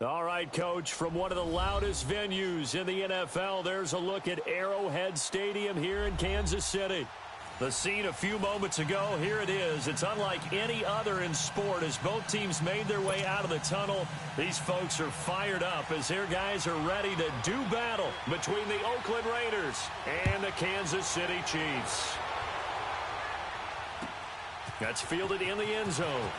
All right, Coach, from one of the loudest venues in the NFL, there's a look at Arrowhead Stadium here in Kansas City. The scene a few moments ago, here it is. It's unlike any other in sport as both teams made their way out of the tunnel. These folks are fired up as their guys are ready to do battle between the Oakland Raiders and the Kansas City Chiefs. That's fielded in the end zone.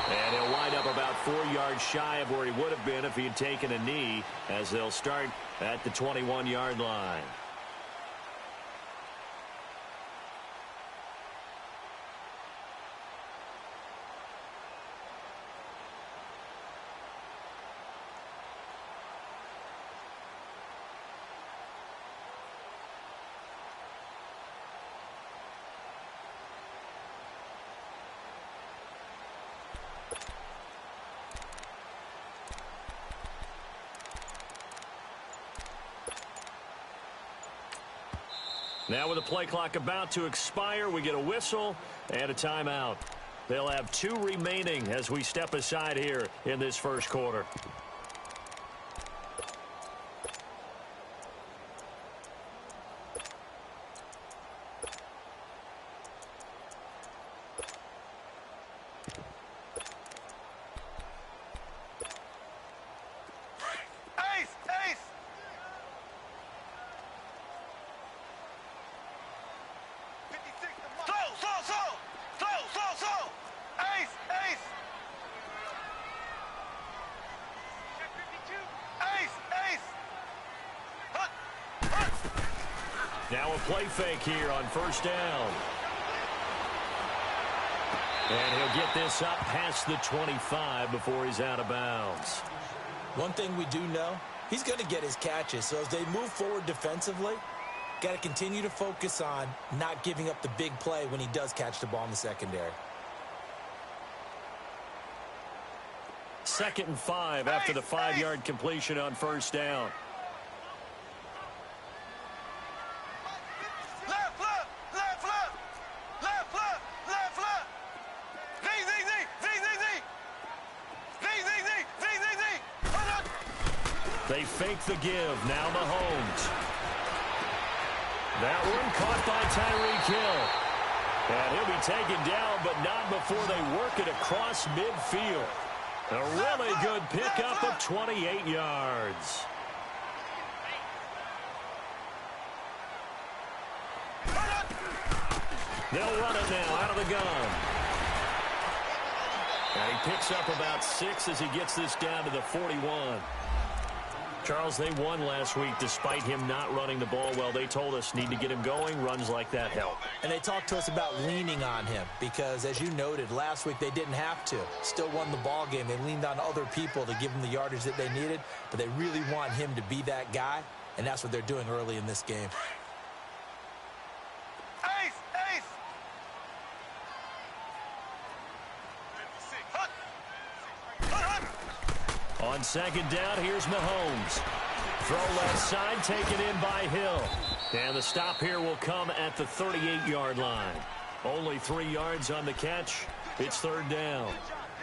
And he'll wind up about 4 yards shy of where he would have been if he had taken a knee, as they'll start at the 21-yard line. Now with the play clock about to expire, we get a whistle and a timeout. They'll have 2 remaining as we step aside here in this first quarter. Now a play fake here on first down. And he'll get this up past the 25 before he's out of bounds. One thing we do know, he's going to get his catches. So as they move forward defensively, got to continue to focus on not giving up the big play when he does catch the ball in the secondary. 2nd and 5 after the 5-yard completion on first down. They fake the give. Now Mahomes. That one caught by Tyreek Hill. And he'll be taken down, but not before they work it across midfield. A really good pickup of 28 yards. They'll run it now out of the gun. And he picks up about 6 as he gets this down to the 41. Charles, they won last week despite him not running the ball well. They told us need to get him going. Runs like that help. And they talked to us about leaning on him because, as you noted, last week they didn't have to. Still won the ball game. They leaned on other people to give them the yardage that they needed, but they really want him to be that guy, and that's what they're doing early in this game. On second down, here's Mahomes. Throw left side, taken in by Hill. And the stop here will come at the 38-yard line. Only 3 yards on the catch. It's 3rd down.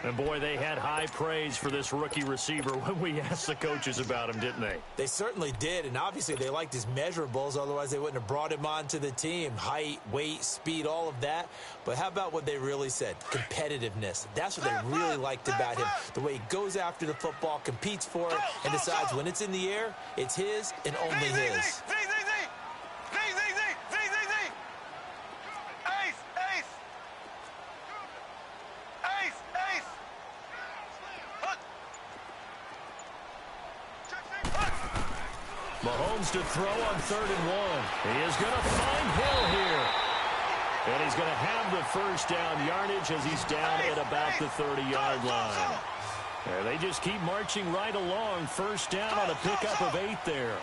And, boy, they had high praise for this rookie receiver when we asked the coaches about him, didn't they? They certainly did, and obviously they liked his measurables. Otherwise, they wouldn't have brought him onto the team. Height, weight, speed, all of that. But how about what they really said? Competitiveness. That's what they really liked about him. The way he goes after the football, competes for it, and decides when it's in the air, it's his and only his. Mahomes to throw on 3rd and 1. He is going to find Hill here. And he's going to have the first down yardage as he's down at about the 30-yard line. And they just keep marching right along. First down on a pickup of 8 there.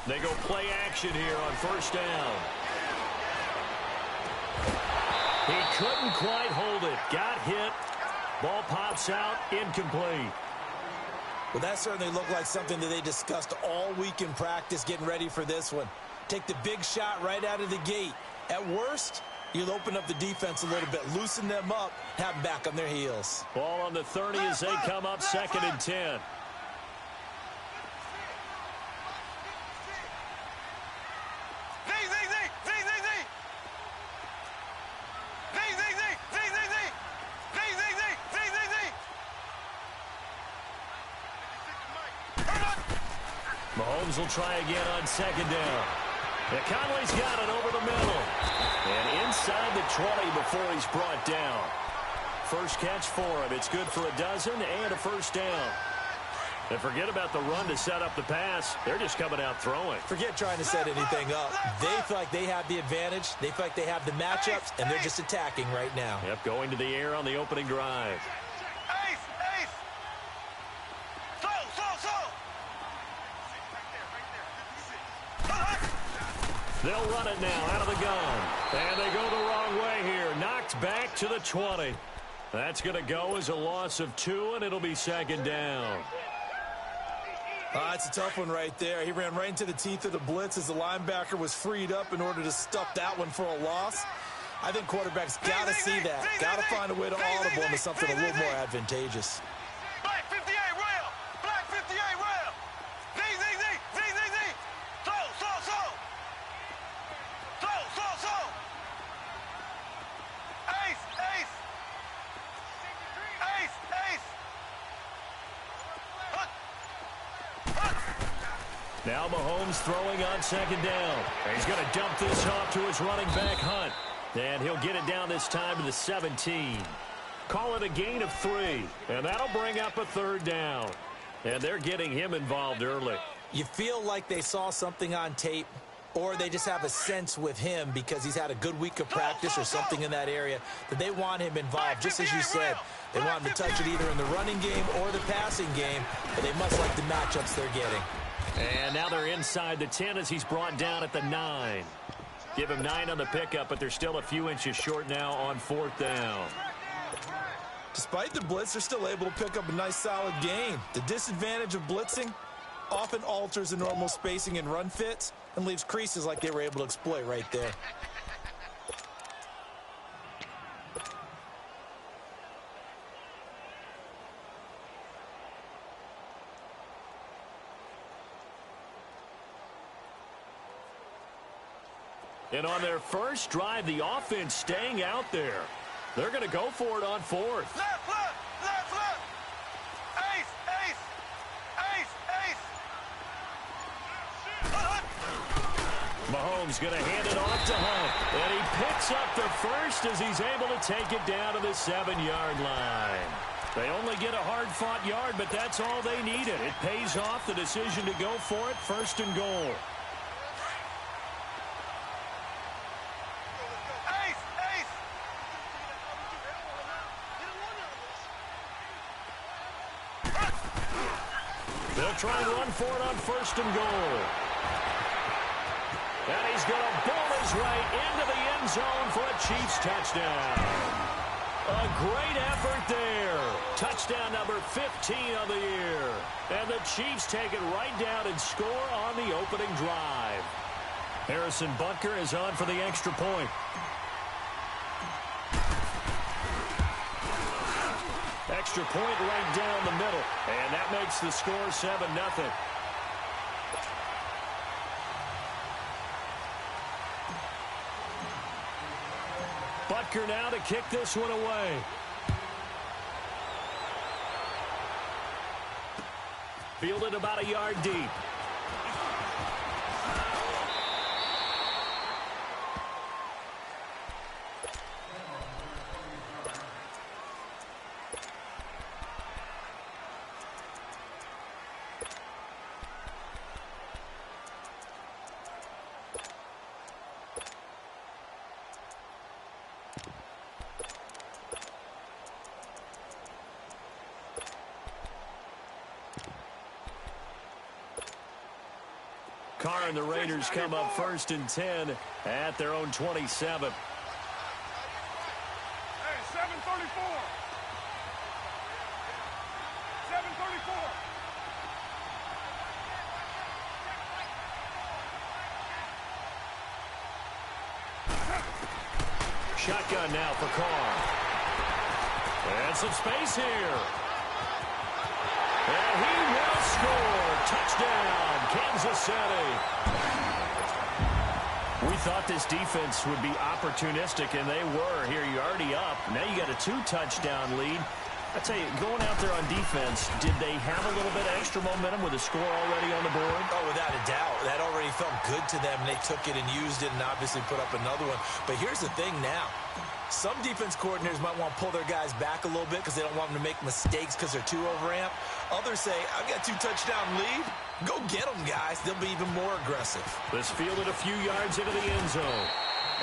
They go play action here on first down. He couldn't quite hold it. Got hit. Ball pops out. Incomplete. Well, that certainly looked like something that they discussed all week in practice getting ready for this one. Take the big shot right out of the gate. At worst, you'll open up the defense a little bit, loosen them up, have them back on their heels. Ball on the 30 as they come up 2nd and 10. Mahomes will try again on 2nd down. And Conley's got it over the middle. And inside the 20 before he's brought down. First catch for him. It's good for a dozen and a first down. And forget about the run to set up the pass. They're just coming out throwing. Forget trying to set anything up. They feel like they have the advantage. They feel like they have the matchups, and they're just attacking right now. Yep, going to the air on the opening drive. They'll run it now out of the gun. And they go the wrong way here. Knocked back to the 20. That's going to go as a loss of 2, and it'll be 2nd down. It's a tough one right there. He ran right into the teeth of the blitz as the linebacker was freed up in order to stuff that one for a loss. I think quarterbacks got to see that. Got to find a way to audible into something a little more advantageous. Now Mahomes throwing on 2nd down. He's going to dump this off to his running back, Hunt. And he'll get it down this time to the 17. Call it a gain of 3. And that'll bring up a 3rd down. And they're getting him involved early. You feel like they saw something on tape, or they just have a sense with him because he's had a good week of practice or something in that area that they want him involved. Just as you said, they want him to touch it either in the running game or the passing game, but they must like the matchups they're getting. And now they're inside the 10 as he's brought down at the 9. Give him 9 on the pickup, but they're still a few inches short now on 4th down. Despite the blitz, they're still able to pick up a nice solid gain. The disadvantage of blitzing often alters the normal spacing and run fits and leaves creases like they were able to exploit right there. And on their first drive, the offense staying out there. They're going to go for it on 4th. Left, left, left. Ace, ace, ace, ace. Mahomes going to hand it off to Hunt. And he picks up the first as he's able to take it down to the 7-yard line. They only get a hard-fought yard, but that's all they needed. It pays off the decision to go for it, 1st and goal. They'll try and run for it on 1st and goal. And he's going to ball his way into the end zone for a Chiefs touchdown. A great effort there. Touchdown number 15 of the year. And the Chiefs take it right down and score on the opening drive. Harrison Butker is on for the extra point. Extra point right down the middle. And that makes the score 7-0. Butker now to kick this one away. Fielded about a yard deep. Carr and the Raiders come up 1st and 10 at their own 27. Hey, 7:34. 7:34. shotgun now for Carr. And some space here. And he will score. Touchdown, Kansas City. We thought this defense would be opportunistic, and they were. Here, you're already up. Now you got a 2-touchdown lead. I tell you, going out there on defense, did they have a little bit of extra momentum with a score already on the board? Oh, without a doubt. That already felt good to them. They took it and used it and obviously put up another one. But here's the thing now. Some defense coordinators might want to pull their guys back a little bit because they don't want them to make mistakes because they're too overamped. Others say, I've got a 2-touchdown lead. Go get them, guys. They'll be even more aggressive. This fielded a few yards into the end zone.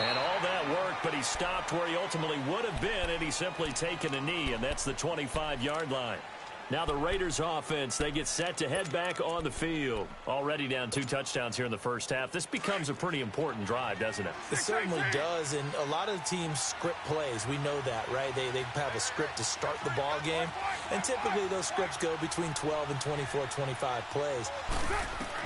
And all that worked, but he stopped where he ultimately would have been, and he's simply taken a knee, and that's the 25-yard line. Now the Raiders offense, they get set to head back on the field. Already down 2 touchdowns here in the first half. This becomes a pretty important drive, doesn't it? It certainly does, and a lot of teams script plays. We know that, right? They have a script to start the ball game, and typically those scripts go between 12 and 24, 25 plays.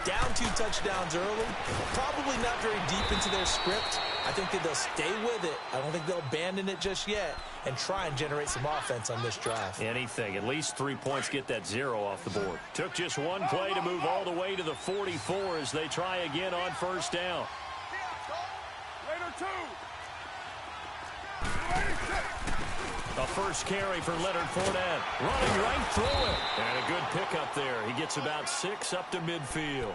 Down 2 touchdowns early, probably not very deep into their script. I think that they'll stay with it. I don't think they'll abandon it just yet and try and generate some offense on this drive. Anything. At least 3 points, get that 0 off the board. Took just one play to move all the way to the 44 as they try again on first down. Raider 2. A first carry for Leonard Fournette. Running right through it. And a good pickup there. He gets about 6 up to midfield.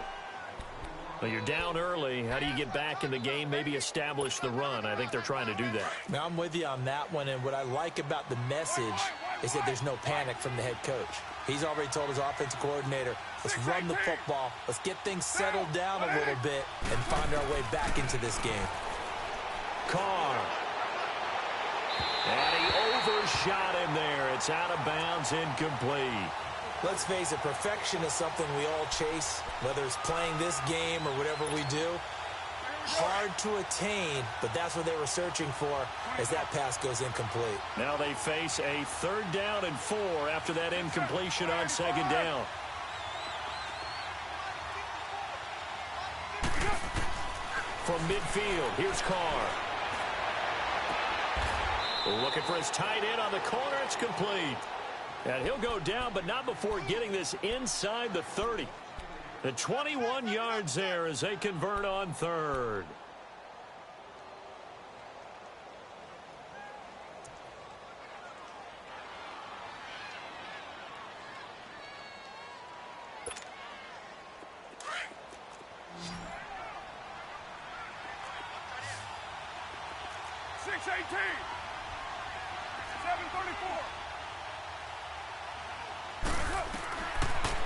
Well, you're down early. How do you get back in the game? Maybe establish the run. I think they're trying to do that. Now, I'm with you on that one, and what I like about the message is that there's no panic from the head coach. He's already told his offensive coordinator, let's run the football, let's get things settled down a little bit and find our way back into this game. Carr. And he overshot him there. It's out of bounds, incomplete. Let's face it, perfection is something we all chase, whether it's playing this game or whatever we do. Hard to attain, but that's what they were searching for as that pass goes incomplete. Now they face a 3rd down and 4 after that incompletion on 2nd down. From midfield, here's Carr. Looking for his tight end on the corner. It's complete. And he'll go down, but not before getting this inside the 30. The 21 yards there as they convert on 3rd.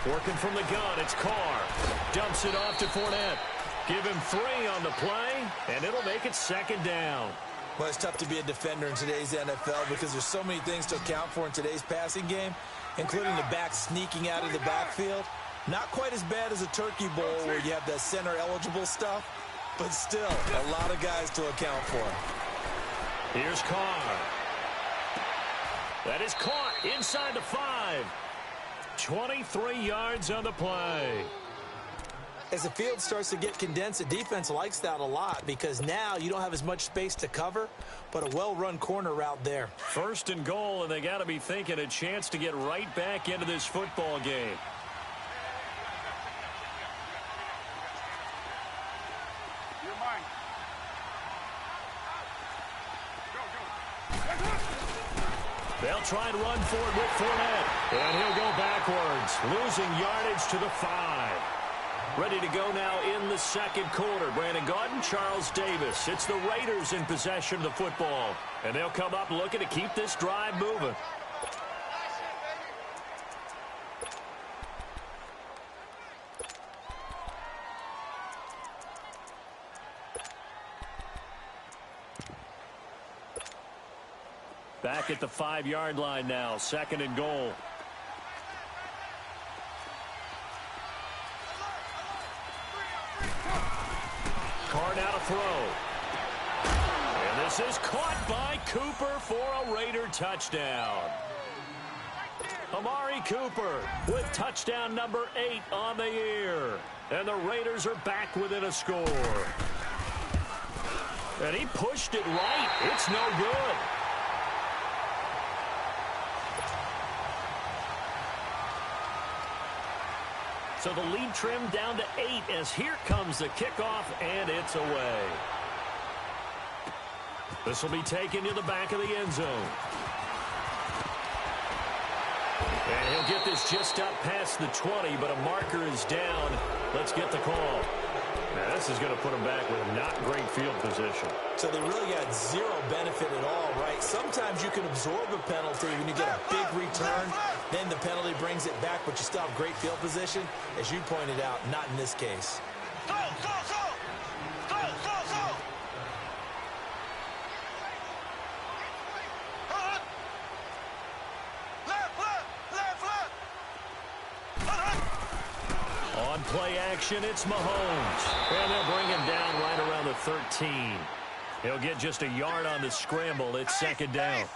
Working from the gun, it's Carr. Dumps it off to Fournette. Give him 3 on the play, and it'll make it 2nd down. Well, it's tough to be a defender in today's NFL because there's so many things to account for in today's passing game, including the back sneaking out of the backfield. Not quite as bad as a turkey bowl where you have that center-eligible stuff, but still a lot of guys to account for. Here's Carr. That is caught inside the 5. 23 yards on the play. As the field starts to get condensed, the defense likes that a lot because now you don't have as much space to cover, but a well-run corner route there. 1st and goal, and they got to be thinking a chance to get right back into this football game. They'll try and run for it with Fournette. And he'll go backwards, losing yardage to the 5. Ready to go now in the 2nd quarter. Brandon Gaudin, Charles Davis. It's the Raiders in possession of the football. And they'll come up looking to keep this drive moving. Back at the 5-yard line now, 2nd and goal. Carr now to throw. And this is caught by Cooper for a Raider touchdown. Amari Cooper with touchdown number 8 on the year. And the Raiders are back within a score. And he pushed it right. It's no good. So the lead trimmed down to 8 as here comes the kickoff, and it's away. This will be taken to the back of the end zone. And he'll get this just up past the 20, but a marker is down. Let's get the call. Now, this is going to put him back with not great field position. So they really got zero benefit at all, right? Sometimes you can absorb a penalty when you get a big return. Then the penalty brings it back, but you still have great field position. As you pointed out, not in this case. Go, go, go! Go, go, go! On play action, it's Mahomes. And they'll bring him down right around the 13. He'll get just a yard on the scramble. It's second down.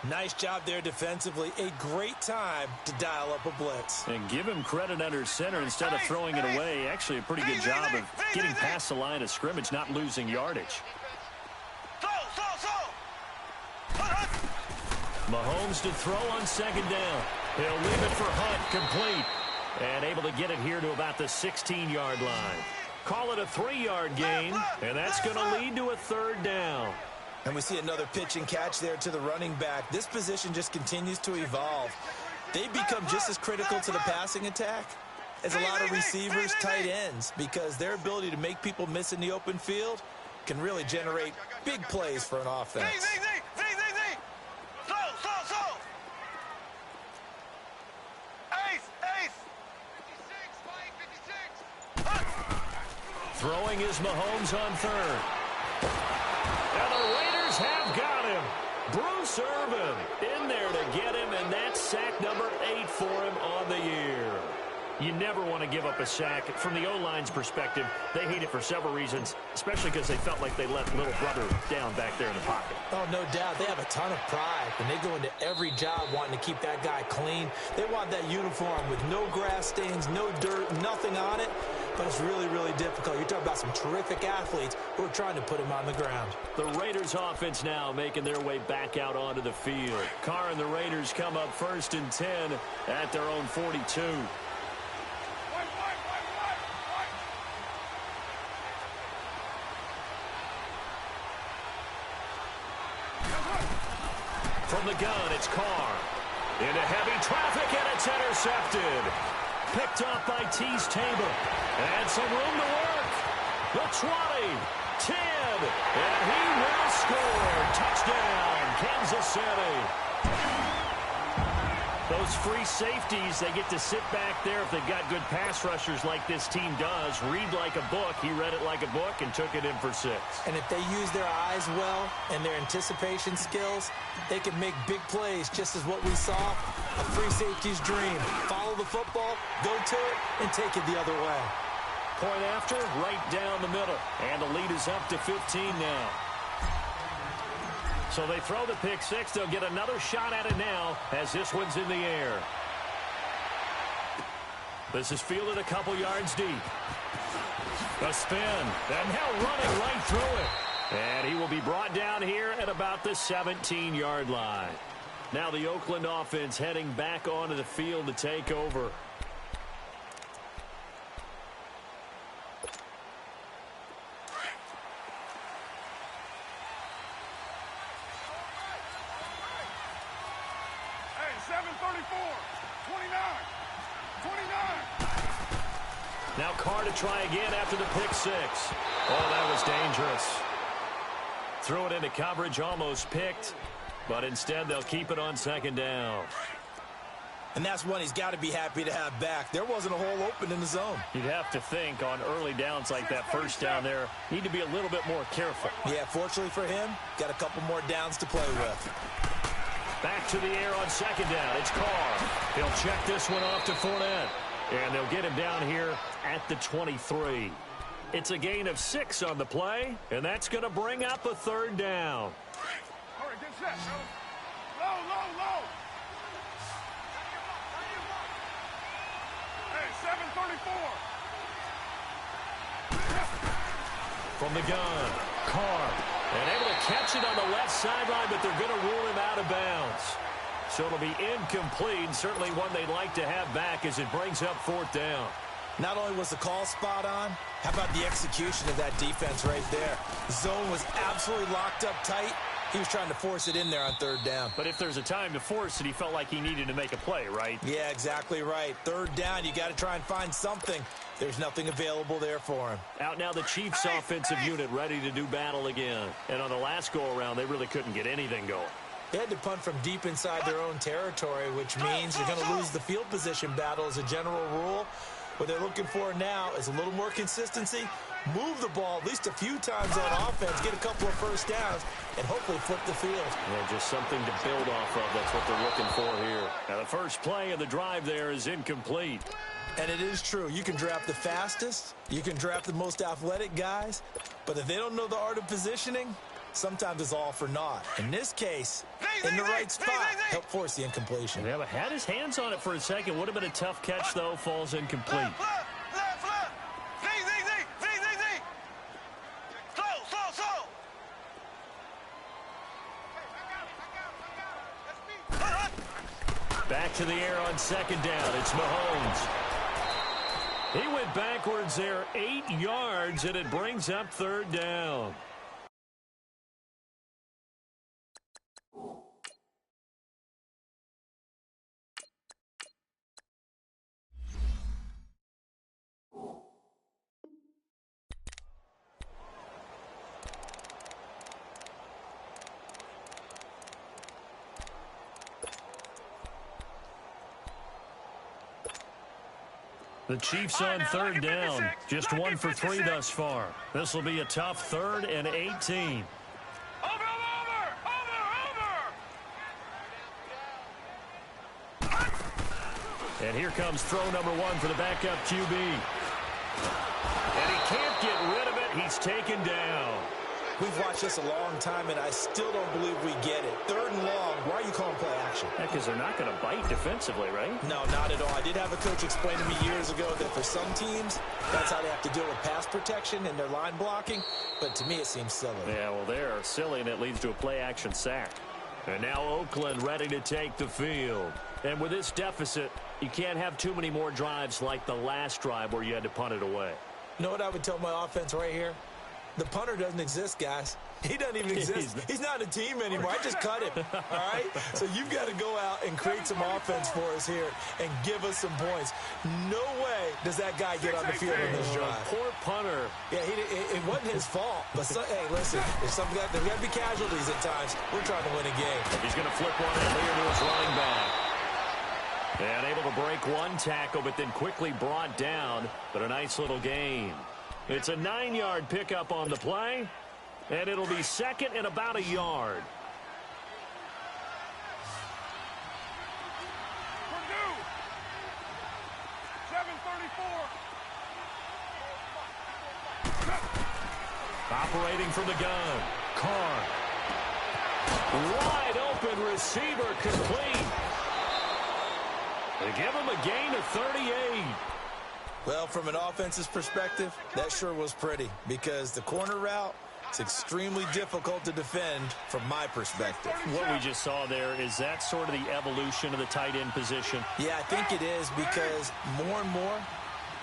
Nice job there defensively. A great time to dial up a blitz. And give him credit under center instead of throwing it away. Actually, a pretty good job of getting past the line of scrimmage, not losing yardage. Mahomes to throw on second down. He'll leave it for Hunt, complete. And able to get it here to about the 16-yard line. Call it a 3-yard gain, and that's going to lead to a third down. And we see another pitch and catch there to the running back. This position just continues to evolve. They become just as critical to the passing attack as a lot of receivers, tight ends, because their ability to make people miss in the open field can really generate big plays for an offense. Throwing is Mahomes on third. And the Raiders have got him. Bruce Irvin in there to get him, and that's sack number 8 for him on the year. You never want to give up a sack. From the O-line's perspective, they hate it for several reasons, especially because they felt like they let little brother down back there in the pocket. Oh, no doubt. They have a ton of pride. When they go into every job wanting to keep that guy clean, they want that uniform with no grass stains, no dirt, nothing on it. But it's really, really difficult. You're talking about some terrific athletes who are trying to put him on the ground. The Raiders offense now making their way back out onto the field. Carr and the Raiders come up 1st and 10 at their own 42. From the gun, it's Carr. Into heavy traffic, and it's intercepted. Picked off by Tease Tabor. And some room to work. The 20, 10, and he will score. Touchdown, Kansas City. Those free safeties, they get to sit back there if they've got good pass rushers like this team does. Read like a book. He read it like a book and took it in for 6. And if they use their eyes well and their anticipation skills, they can make big plays, just as what we saw. A free safety's dream. Follow the football, go to it, and take it the other way. Point after, right down the middle. And the lead is up to 15 now. So they throw the pick 6. They'll get another shot at it now as this one's in the air. This is fielded a couple yards deep. A spin. And now running right through it. And he will be brought down here at about the 17-yard line. Now the Oakland offense heading back onto the field to take over. Now Carr to try again after the pick 6. Oh, that was dangerous. Threw it into coverage, almost picked, but instead they'll keep it on second down. And that's one he's got to be happy to have back. There wasn't a hole open in the zone. You'd have to think on early downs like that first down there, need to be a little bit more careful. Yeah, fortunately for him, got a couple more downs to play with. Back to the air on second down. It's Carr. He'll check this one off to Fournette. And they'll get him down here at the 23. It's a gain of 6 on the play, and that's going to bring up a third down. All right, get set, bro. Low, low, low. Hey, 734. From the gun, Carr. And able to catch it on the left sideline, but they're going to rule him out of bounds. So it'll be incomplete, certainly one they'd like to have back as it brings up 4th down. Not only was the call spot on, how about the execution of that defense right there? The zone was absolutely locked up tight. He was trying to force it in there on 3rd down. But if there's a time to force it, he felt like he needed to make a play, right? Yeah, exactly right. 3rd down, you got to try and find something. There's nothing available there for him. Out now the Chiefs offensive unit ready to do battle again. And on the last go-around, they really couldn't get anything going. They had to punt from deep inside their own territory, which means you're going to lose the field position battle as a general rule. What they're looking for now is a little more consistency, move the ball at least a few times on offense, get a couple of first downs, and hopefully flip the field. Yeah, just something to build off of. That's what they're looking for here. Now, the first play of the drive there is incomplete. And it is true. You can draft the fastest, you can draft the most athletic guys, but if they don't know the art of positioning, sometimes it's all for naught. In this case, in the right spot, help force the incompletion. Yeah, but had his hands on it for a second. Would have been a tough catch, though. Falls incomplete. Back to the air on 2nd down. It's Mahomes. He went backwards there 8 yards, and it brings up 3rd down. The Chiefs on 3rd down. Just 1 for 3 thus far. This will be a tough 3rd and 18. And here comes throw number 1 for the backup QB. And he can't get rid of it. He's taken down. We've watched this a long time, and I still don't believe we get it. 3rd and long. Why are you calling play action? Because they're not going to bite defensively, right? No, not at all. I did have a coach explain to me years ago that for some teams, that's how they have to deal with pass protection and their line blocking. But to me, it seems silly. Yeah, well, they're silly, and it leads to a play-action sack. And now Oakland ready to take the field. And with this deficit, you can't have too many more drives like the last drive where you had to punt it away. You know what I would tell my offense right here? The punter doesn't exist, guys. He doesn't even exist. He's not a team anymore. I just cut him, all right? So you've got to go out and create some offense for us here and give us some points. No way does that guy get on the field in this drive. Poor punter. Yeah, it wasn't his fault. But, hey, listen, there's got to be casualties at times. We're trying to win a game. He's going to flip one in here to his running back. And able to break one tackle, but then quickly brought down. But a nice little gain. It's a 9-yard pickup on the play, and it'll be 2nd and about a yard. Purdue, 7:34. Operating from the gun. Carr. Wide open receiver complete. They give him a gain of 38. Well, from an offensive perspective, that sure was pretty because the corner route is extremely difficult to defend from my perspective. What we just saw there, is that sort of the evolution of the tight end position? Yeah, I think it is because more and more,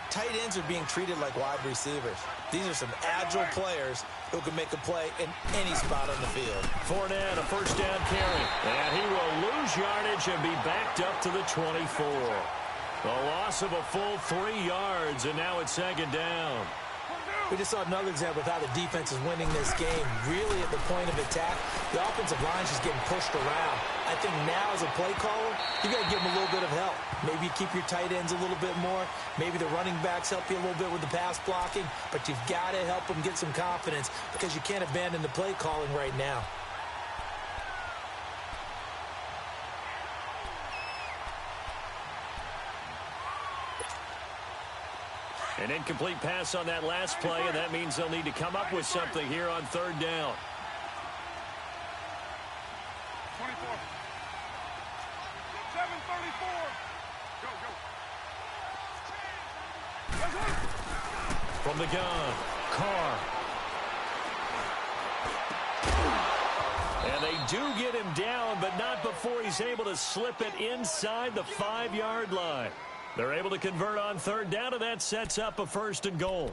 tight ends are being treated like wide receivers. These are some agile players who can make a play in any spot on the field. Fournette, a first down carry. And he will lose yardage and be backed up to the 24. A loss of a full 3 yards, and now it's 2nd down. We just saw another example of how the defense is winning this game. Really at the point of attack, the offensive line is just getting pushed around. I think now as a play caller, you got to give them a little bit of help. Maybe keep your tight ends a little bit more. Maybe the running backs help you a little bit with the pass blocking. But you've got to help them get some confidence because you can't abandon the play calling right now. An incomplete pass on that last play, and that means they'll need to come up with something here on 3rd down. 24. 7:34. Go. From the gun, Carr. do get him down, but not before he's able to slip it inside the 5-yard line. They're able to convert on third down, and that sets up a 1st and goal.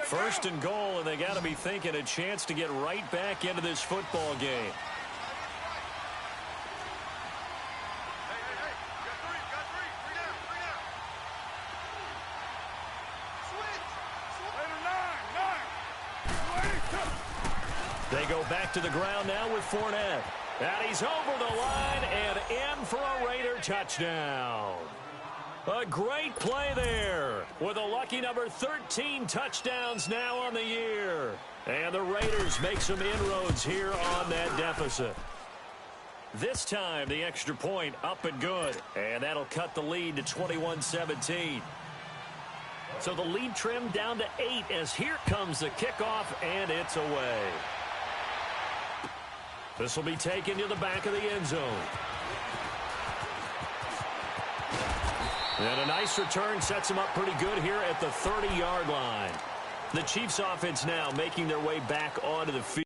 First and goal, and they got to be thinking a chance to get right back into this football game. They go back to the ground now with Fournette. And he's over the line and in for a Raider touchdown. A great play there with a lucky number 13 touchdowns now on the year. And the Raiders make some inroads here on that deficit. This time the extra point up and good. And that'll cut the lead to 21-17. So the lead trimmed down to 8 as here comes the kickoff and it's away. This will be taken to the back of the end zone. And a nice return sets them up pretty good here at the 30-yard line. The Chiefs offense now making their way back onto the field.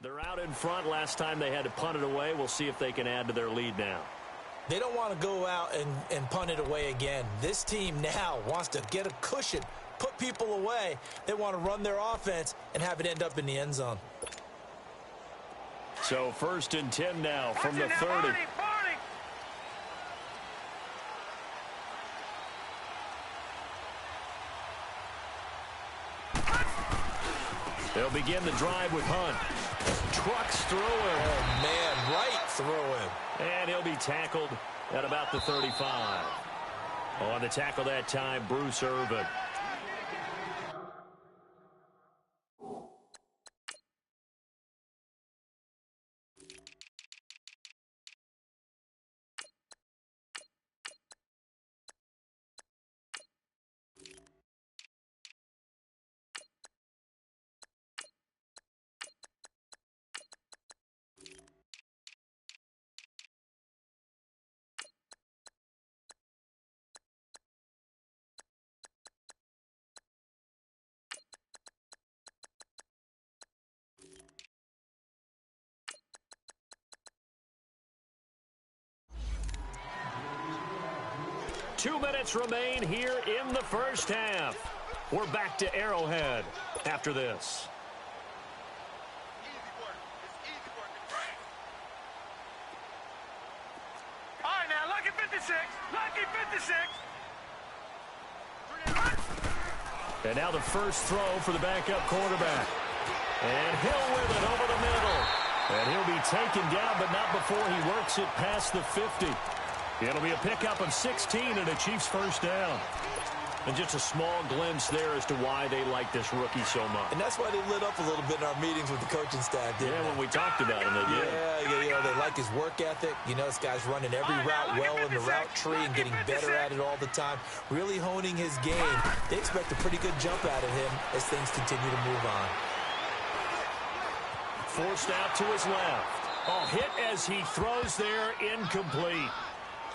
They're out in front. Last time they had to punt it away. We'll see if they can add to their lead now. They don't want to go out and punt it away again. This team now wants to get a cushion, put people away. They want to run their offense and have it end up in the end zone. So 1st and 10 now from the 30. They'll begin the drive with Hunt. Trucks through him. Oh, man, right through him. And he'll be tackled at about the 35. On the tackle that time, Bruce Irvin. Two minutes remain here in the first half. We're back to Arrowhead after this. All right, now, lucky 56. Lucky 56. And now the first throw for the backup quarterback. And Hill with it over the middle. And he'll be taken down, but not before he works it past the 50. It'll be a pickup of 16 and a Chiefs first down. And just a small glimpse there as to why they like this rookie so much. And that's why they lit up a little bit in our meetings with the coaching staff, didn't they? When we talked about him, they did. Yeah, they like his work ethic. You know, this guy's running every route well in the route tree and getting better at it all the time, really honing his game. They expect a pretty good jump out of him as things continue to move on. Forced out to his left. Oh, hit as he throws there, incomplete.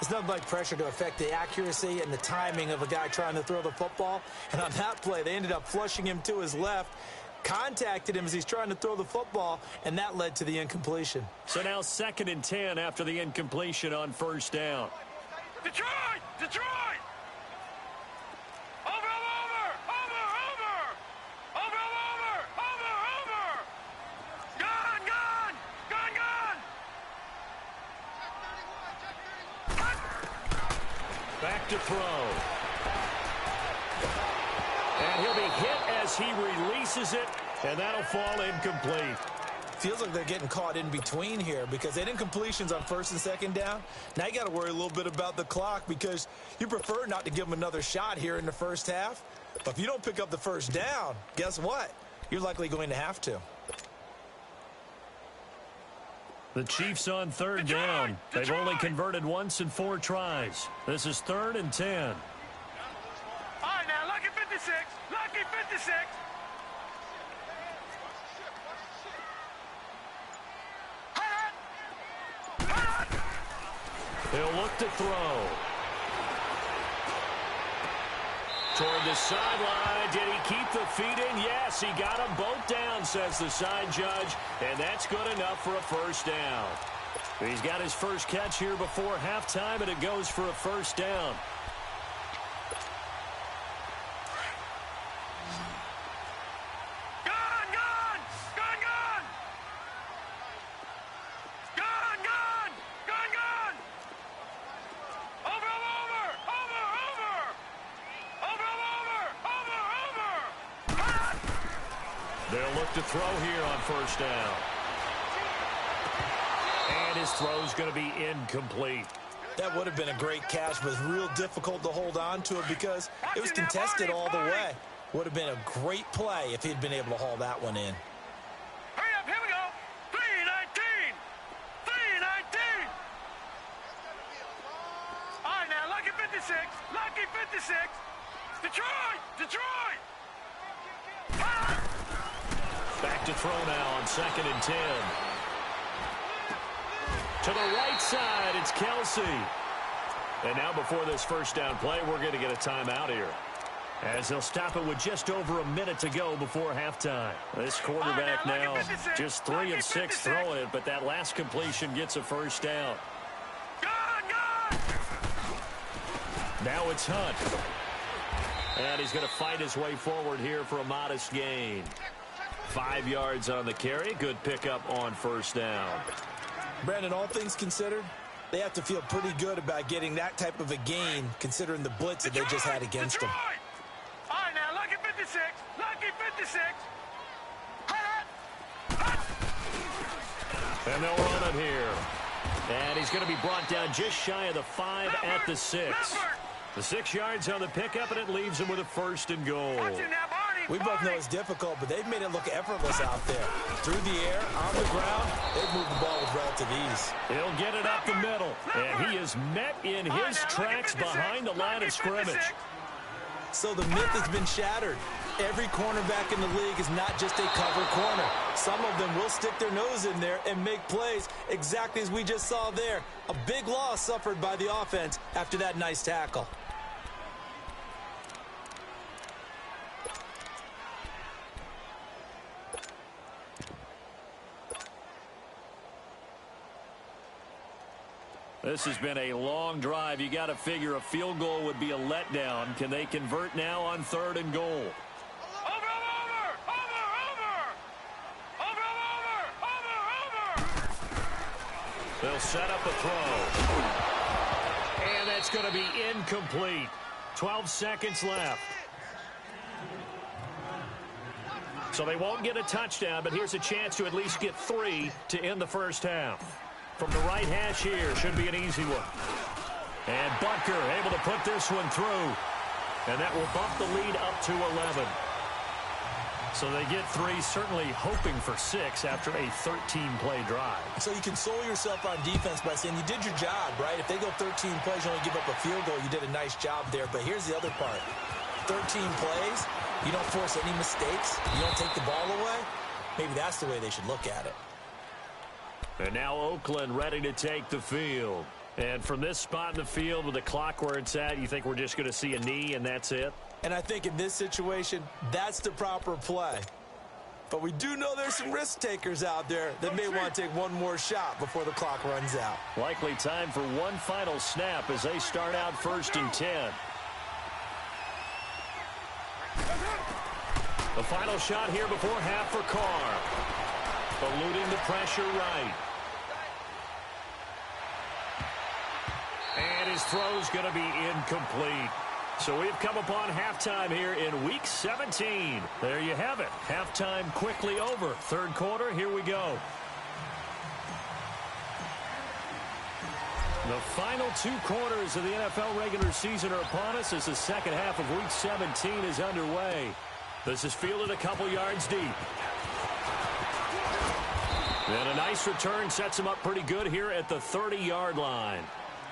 It's nothing like pressure to affect the accuracy and the timing of a guy trying to throw the football. And on that play, they ended up flushing him to his left, contacted him as he's trying to throw the football, and that led to the incompletion. So now 2nd and 10 after the incompletion on first down. Detroit! Detroit! Over! Gone! Back to throw. And he'll be hit as he releases it, and that'll fall incomplete. Feels like they're getting caught in between here because they didn't completions on first and second down. Now you got to worry a little bit about the clock because you prefer not to give them another shot here in the first half. But if you don't pick up the first down, guess what? You're likely going to have to. The Chiefs on third down. They've only converted once in 4 tries. This is 3rd and 10. All right, now, lucky 56. Lucky 56. He'll look to throw. Toward the sideline. Did he keep the feet in? Yes, he got them both down, says the side judge. And that's good enough for a first down. He's got his first catch here before halftime, and it goes for a first down. They'll look to throw here on first down. And his throw's going to be incomplete. That would have been a great catch, but it's real difficult to hold on to it because it was contested all the way. Would have been a great play if he'd been able to haul that one in. Hurry up, here we go. 3:19. 3:19. All right, now, lucky 56. Lucky 56. Detroit! Detroit! Back to throw now on 2nd and 10. To the right side, it's Kelsey. And now before this first down play, we're going to get a timeout here, as they'll stop it with just over a minute to go before halftime. This quarterback now just 3 of 6 throwing it, but that last completion gets a first down. Now it's Hunt. And he's going to fight his way forward here for a modest gain. 5 yards on the carry. Good pickup on first down. Brandon, all things considered, they have to feel pretty good about getting that type of a gain considering the blitz that they just had against them. All right, now, lucky 56. Lucky 56. And they'll run it here. And he's going to be brought down just shy of the 5 at the 6. The 6 yards on the pickup, and it leaves him with a 1st and goal. We both know it's difficult, but they've made it look effortless out there. Through the air, on the ground, they've moved the ball with relative ease. He'll get it up the middle, and he is met in his tracks behind the line of scrimmage. So the myth has been shattered. Every cornerback in the league is not just a cover corner. Some of them will stick their nose in there and make plays exactly as we just saw there. A big loss suffered by the offense after that nice tackle. This has been a long drive. You got to figure a field goal would be a letdown. Can they convert now on 3rd and goal? They'll set up a throw. And that's going to be incomplete. 12 seconds left. So they won't get a touchdown, but here's a chance to at least get 3 to end the first half. From the right hash here, should be an easy one. And Butker able to put this one through. And that will bump the lead up to 11. So they get 3, certainly hoping for 6 after a 13-play drive. So you console yourself on defense by saying you did your job, right? If they go 13 plays, you only give up a field goal, you did a nice job there. But here's the other part. 13 plays, you don't force any mistakes, you don't take the ball away. Maybe that's the way they should look at it. And now Oakland ready to take the field. And from this spot in the field with the clock where it's at, you think we're just going to see a knee and that's it? And I think in this situation, that's the proper play. But we do know there's some risk takers out there that may want to take one more shot before the clock runs out. Likely time for one final snap as they start out 1st and 10. The final shot here before half for Carr. Eluding the pressure right. And his throw's going to be incomplete. So we've come upon halftime here in Week 17. There you have it. Halftime quickly over. Third quarter, here we go. The final 2 quarters of the NFL regular season are upon us as the second half of Week 17 is underway. This is fielded a couple yards deep. And a nice return sets him up pretty good here at the 30-yard line.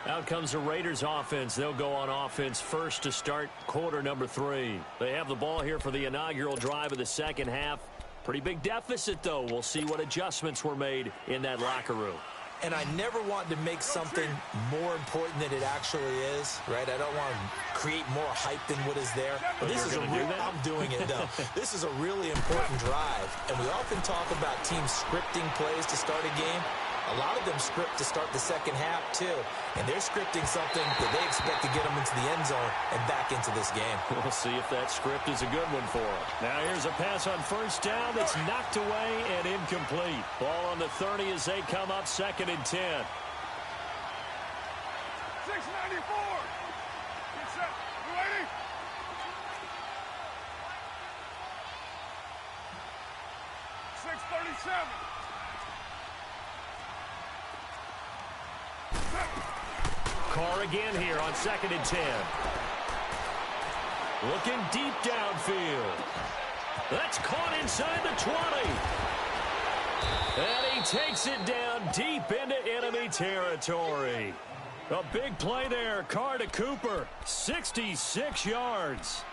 Out comes the Raiders offense. They'll go on offense first to start quarter number 3. They have the ball here for the inaugural drive of the second half. Pretty big deficit, though. We'll see what adjustments were made in that locker room. And I never want to make something more important than it actually is, right? I don't want to create more hype than what is there. But this is I'm doing it, though. This is a really important drive. And we often talk about teams scripting plays to start a game. A lot of them script to start the second half, too. And they're scripting something that they expect to get them into the end zone and back into this game. We'll see if that script is a good one for them. Now here's a pass on first down that's knocked away and incomplete. Ball on the 30 as they come up 2nd and 10. 694. Get set. You ready? $637. Carr again here on 2nd and 10. Looking deep downfield. That's caught inside the 20. And he takes it down deep into enemy territory. A big play there. Carr to Cooper. 66 yards.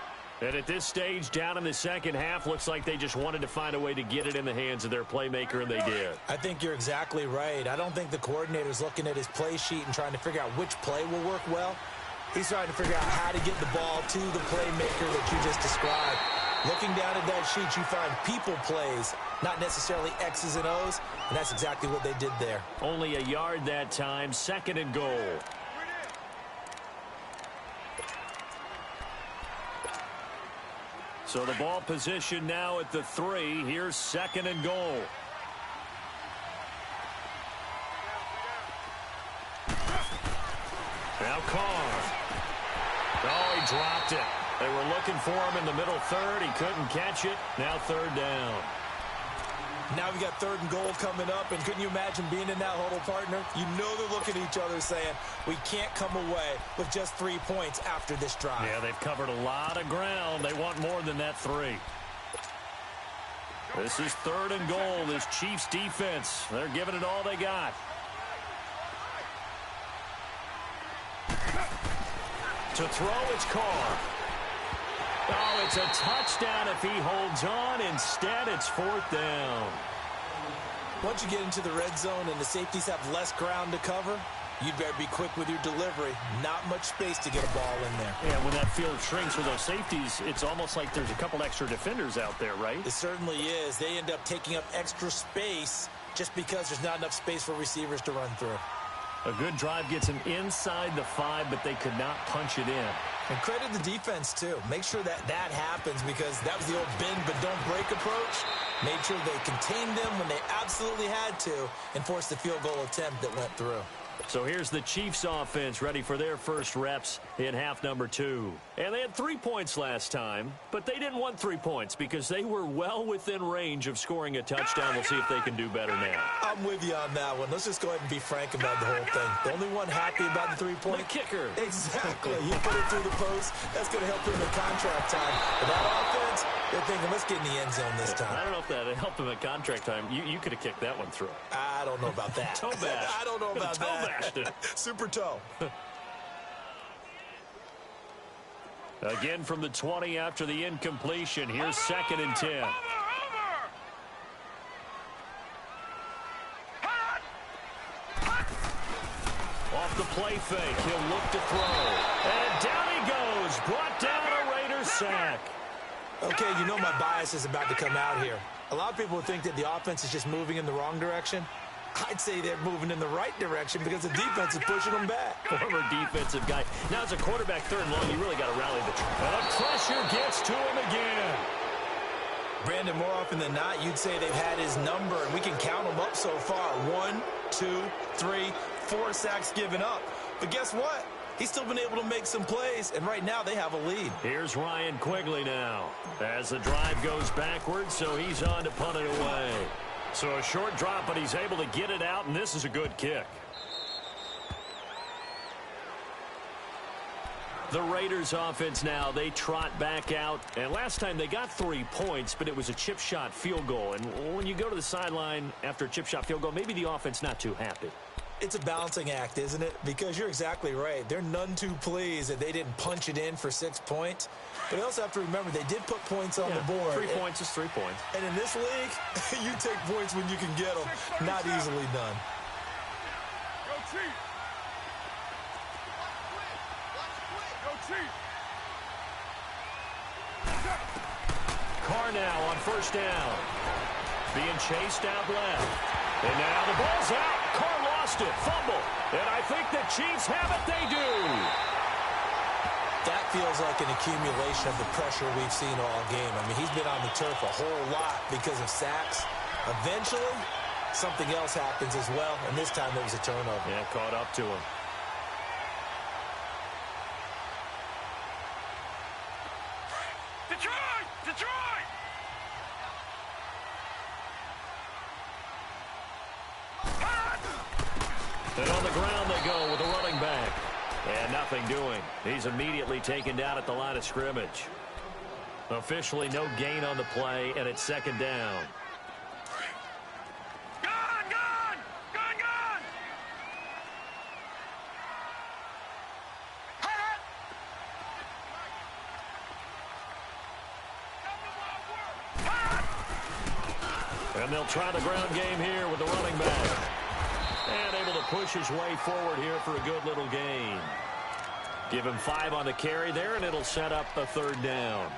And at this stage, down in the second half, looks like they just wanted to find a way to get it in the hands of their playmaker, and they did. I think you're exactly right. I don't think the coordinator's looking at his play sheet and trying to figure out which play will work well. He's trying to figure out how to get the ball to the playmaker that you just described. Looking down at that sheet, you find people plays, not necessarily X's and O's, and that's exactly what they did there. Only a yard that time, 2nd and goal. So the ball position now at the 3. Here's 2nd and goal. Now Carr. Oh, he dropped it. They were looking for him in the middle third. He couldn't catch it. Now 3rd down. Now we got 3rd and goal coming up, and couldn't you imagine being in that huddle, partner? You know they're looking at each other saying, we can't come away with just 3 points after this drive. Yeah, they've covered a lot of ground. They want more than that 3. This is 3rd and goal. This Chiefs defense, they're giving it all they got. To throw, it's Carr. Oh, it's a touchdown if he holds on. Instead, it's 4th down. Once you get into the red zone and the safeties have less ground to cover, you'd better be quick with your delivery. Not much space to get a ball in there. Yeah, when that field shrinks with those safeties, it's almost like there's a couple extra defenders out there, right? It certainly is. They end up taking up extra space just because there's not enough space for receivers to run through. A good drive gets them inside the 5, but they could not punch it in. And credit the defense, too. Make sure that happens, because that was the old bend but don't break approach. Made sure they contained them when they absolutely had to and forced the field goal attempt that went through. So here's the Chiefs offense ready for their first reps in half number 2. And they had 3 points last time, but they didn't want 3 points because they were well within range of scoring a touchdown. We'll see if they can do better now. I'm with you on that one. Let's just go ahead and be frank about the whole thing. The only one happy about the 3-point. The kicker. Exactly. You put it through the post. That's going to help him in contract time. But that offense, they're thinking, let's get in the end zone this time. I don't know if that helped him at contract time. You could have kicked that one through. I don't know about that. Toe bash. I don't know about that. Bashed it. Super toe. Again from the 20 after the incompletion. Here's 2nd and 10. Off the play fake. He'll look to throw. And down he goes. Brought down a Raiders sack. Okay, you know my bias is about to come out here. A lot of people would think that the offense is just moving in the wrong direction. I'd say they're moving in the right direction because the defense is pushing them back. Former defensive guy. Now, as a quarterback, third and long, you really got to rally the troops. And the pressure gets to him again. Brandon, more often than not, you'd say they've had his number, and we can count them up so far. 1, 2, 3, 4 sacks given up. But guess what? He's still been able to make some plays, and right now they have a lead. Here's Ryan Quigley now as the drive goes backwards, so he's on to punt it away. So a short drop, but he's able to get it out, and this is a good kick. The Raiders offense now, they trot back out. And last time they got 3 points, but it was a chip shot field goal. And when you go to the sideline after a chip shot field goal, maybe the offense not too happy. It's a balancing act, isn't it? Because you're exactly right. They're none too pleased that they didn't punch it in for 6 points. But you also have to remember they did put points on the board. 3 points is 3 points. And in this league, you take points when you can get them. Not easily done. Go Chiefs! Go Chiefs! Carr now on first down. Being chased out left. And now the ball's out. Carr lost it. Fumble. And I think the Chiefs have it. They do. That feels like an accumulation of the pressure we've seen all game. I mean, he's been on the turf a whole lot because of sacks. Eventually, something else happens as well, and this time there was a turnover. Yeah, caught up to him. Detroit! Detroit! And on the ground they go with the running back. And nothing doing. He's immediately taken down at the line of scrimmage. Officially no gain on the play, and it's second down. Gone! Gone! Gone! Gone! And they'll try the ground game here with the running back. And able to push his way forward here for a good little gain. Give him 5 on the carry there, and it'll set up the third down.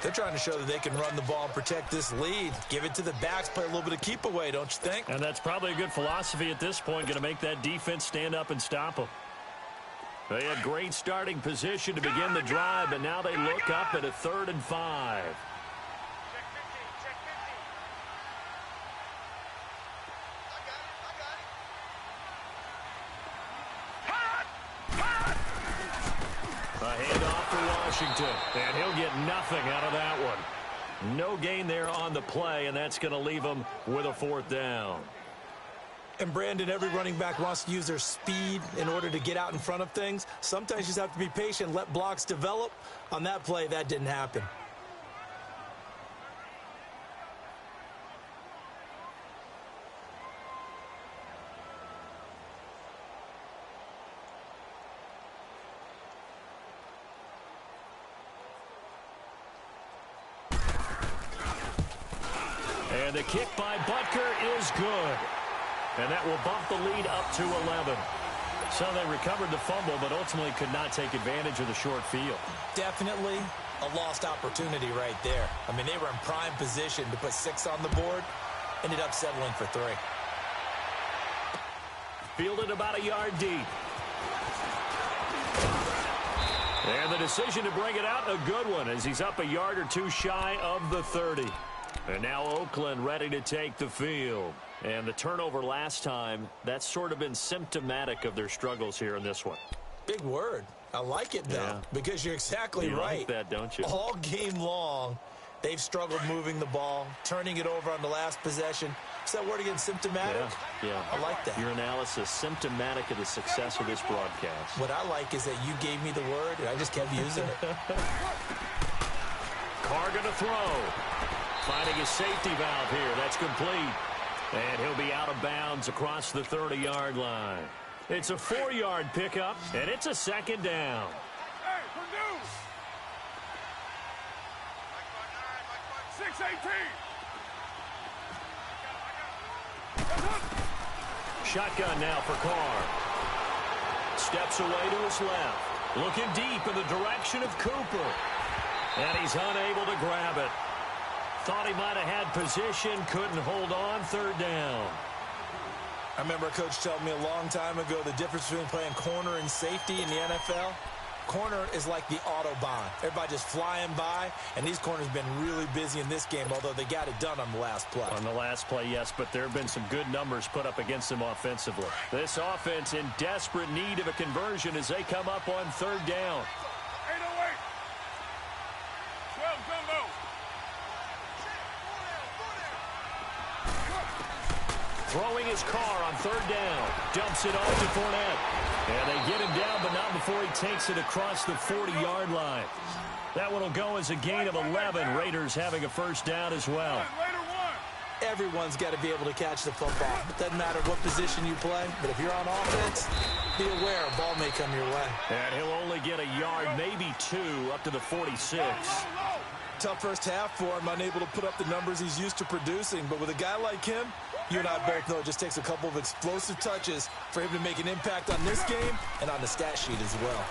They're trying to show that they can run the ball and protect this lead. Give it to the backs, play a little bit of keep away, don't you think? And that's probably a good philosophy at this point, going to make that defense stand up and stop them. They had great starting position to begin the drive, but now they look up at a 3rd and 5. A handoff for Washington, and he'll get nothing out of that one. No gain there on the play, and that's going to leave him with a 4th down. And Brandon, every running back wants to use their speed in order to get out in front of things. Sometimes you just have to be patient, let blocks develop. On that play, that didn't happen. And the kick by Butker is good. And that will bump the lead up to 11. So they recovered the fumble, but ultimately could not take advantage of the short field. Definitely a lost opportunity right there. I mean, they were in prime position to put 6 on the board. Ended up settling for 3. Fielded about a yard deep. And the decision to bring it out, a good one, as he's up a yard or 2 shy of the 30. And now Oakland ready to take the field. And the turnover last time, that's sort of been symptomatic of their struggles here in this one. Big word. I like it, though, because you're exactly right. You like that, don't you? All game long, they've struggled moving the ball, turning it over on the last possession. Is that word again, symptomatic? Yeah. I like that. Your analysis, symptomatic of the success of this broadcast. What I like is that you gave me the word, and I just kept using it. Carr going to throw. Finding his safety valve here. That's complete. And he'll be out of bounds across the 30-yard line. It's a 4-yard pickup, and it's a second down. Hey, Purdue! 6-18! Shotgun now for Carr. Steps away to his left. Looking deep in the direction of Cooper. And he's unable to grab it. Thought he might have had position, couldn't hold on, third down. I remember a coach telling me a long time ago the difference between playing corner and safety in the NFL. Corner is like the Autobahn. Everybody just flying by, and these corners have been really busy in this game, although they got it done on the last play. On the last play, yes, but there have been some good numbers put up against them offensively. This offense in desperate need of a conversion as they come up on third down. 808. 12 Gumbo. Throwing his car on third down. Dumps it off to Fournette. And they get him down, but not before he takes it across the 40-yard line. That one will go as a gain of 11. Raiders having a first down as well. Everyone's got to be able to catch the football. It doesn't matter what position you play, but if you're on offense, be aware a ball may come your way. And he'll only get a yard, maybe two, up to the 46. Tough first half for him, unable to put up the numbers he's used to producing. But with a guy like him, you and I both know it just takes a couple of explosive touches for him to make an impact on this game and on the stat sheet as well.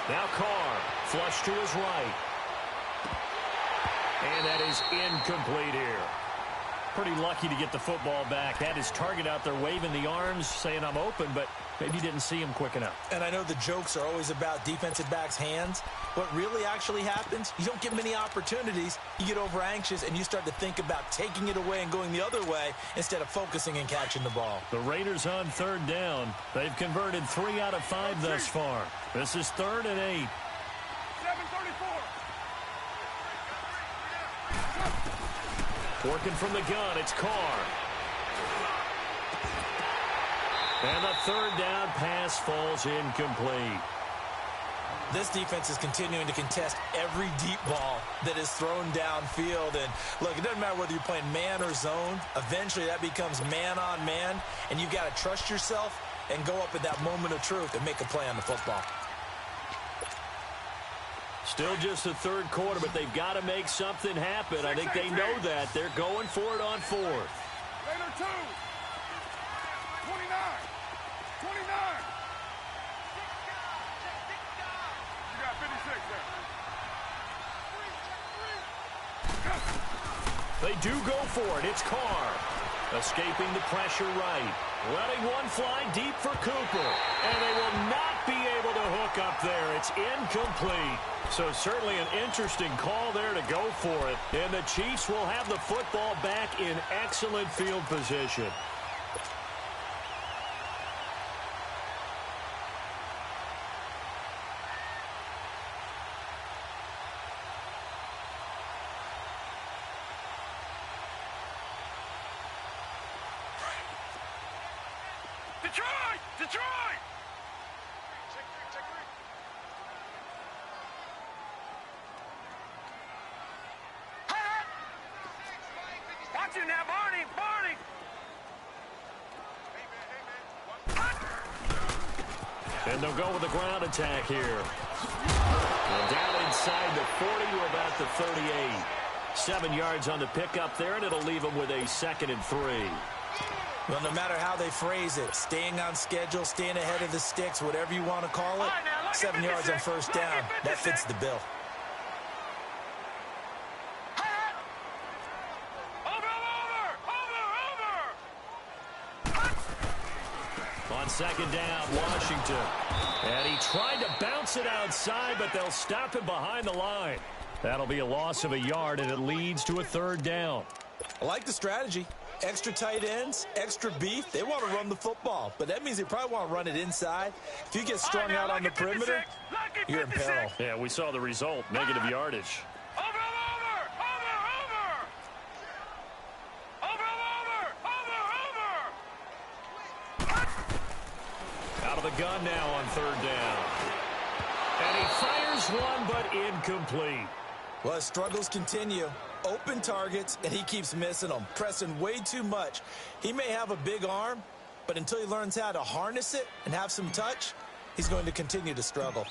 Now Carr, flush to his right. And that is incomplete here. Pretty lucky to get the football back. Had his target out there waving the arms, saying I'm open, but maybe didn't see him quick enough. And I know the jokes are always about defensive backs' hands. What really actually happens, you don't get many opportunities. You get over anxious, and you start to think about taking it away and going the other way instead of focusing and catching the ball. The Raiders on third down. They've converted 3 out of 5 thus far. This is 3rd and 8. 734. Working from the gun, it's Carr. And the third down pass falls incomplete. This defense is continuing to contest every deep ball that is thrown downfield. And, look, it doesn't matter whether you're playing man or zone. Eventually, that becomes man on man, and you've got to trust yourself and go up at that moment of truth and make a play on the football. Still just the third quarter, but they've got to make something happen. I think they know that. They're going for it on fourth. Raider 2. 29. 29. You got 56 there. They do go for it. It's Carr. Escaping the pressure right. Letting one fly deep for Cooper. And they will not be able to hook up there. It's incomplete. So certainly an interesting call there to go for it. And the Chiefs will have the football back in excellent field position. Detroit! Detroit! Watch it now, Barney! Barney! And they'll go with the ground attack here. And down inside the 40 to about the 38. 7 yards on the pickup there, and it'll leave them with a 2nd and 3. Well, no matter how they phrase it, staying on schedule, staying ahead of the sticks, whatever you want to call it, 7 yards on first down, that fits the bill. On second down, Washington. And he tried to bounce it outside, but they'll stop him behind the line. That'll be a loss of a yard, and it leads to a 3rd down. I like the strategy. Extra tight ends, extra beef. They want to run the football, but that means they probably want to run it inside. If you get strung out on the perimeter, you're in peril. Yeah, we saw the result, negative yardage. Out of the gun now on 3rd down. And he fires one, but incomplete. Well, his struggles continue. Open targets, and he keeps missing them, pressing way too much. He may have a big arm, but until he learns how to harness it and have some touch, he's going to continue to struggle.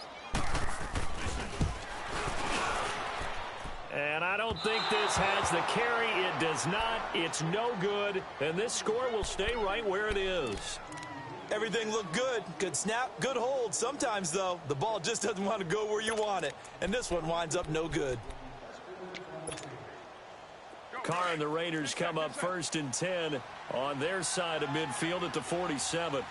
And I don't think this has the carry. It does not. It's no good. And this score will stay right where it is. Everything looked good. Good snap, good hold. Sometimes, though, the ball just doesn't want to go where you want it. And this one winds up no good. Carr and the Raiders come up 1st and 10 on their side of midfield at the 47.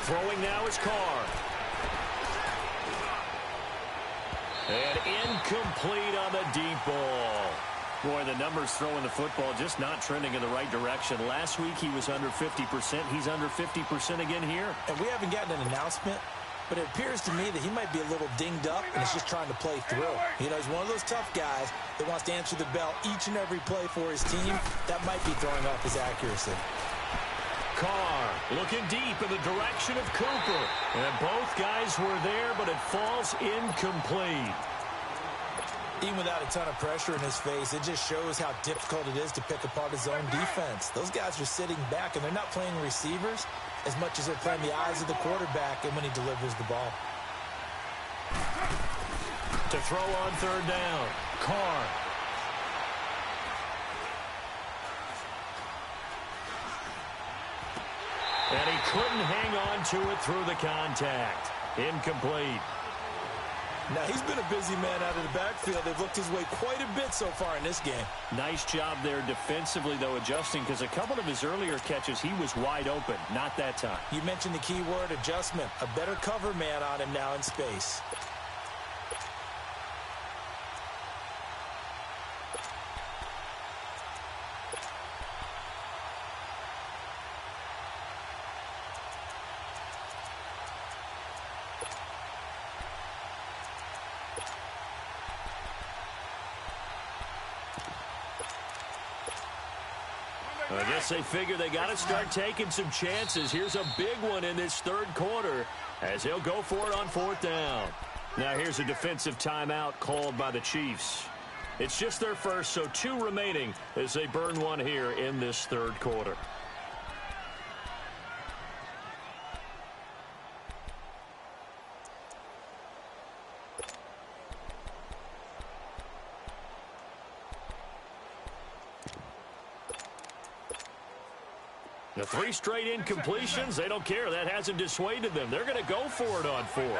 Throwing now is Carr. And incomplete on the deep ball. Boy, the numbers throwing the football just not trending in the right direction. Last week he was under 50%. He's under 50% again here. And we haven't gotten an announcement, but it appears to me that he might be a little dinged up and is just trying to play through. You know, he's one of those tough guys that wants to answer the bell each and every play for his team. That might be throwing off his accuracy. Carr looking deep in the direction of Cooper. And both guys were there, but it falls incomplete. Even without a ton of pressure in his face, it just shows how difficult it is to pick apart his own defense. Those guys are sitting back, and they're not playing receivers as much as they're playing the eyes of the quarterback and when he delivers the ball. To throw on 3rd down, Carr. And he couldn't hang on to it through the contact. Incomplete. Now, he's been a busy man out of the backfield. They've looked his way quite a bit so far in this game. Nice job there defensively, though, adjusting, because a couple of his earlier catches, he was wide open. Not that time. You mentioned the key word, adjustment. A better cover man on him now in space. I guess they figure they got to start taking some chances. Here's a big one in this 3rd quarter as he'll go for it on 4th down. Now here's a defensive timeout called by the Chiefs. It's just their first, so 2 remaining as they burn one here in this 3rd quarter. The 3 straight incompletions, they don't care. That hasn't dissuaded them. They're going to go for it on 4th. 24.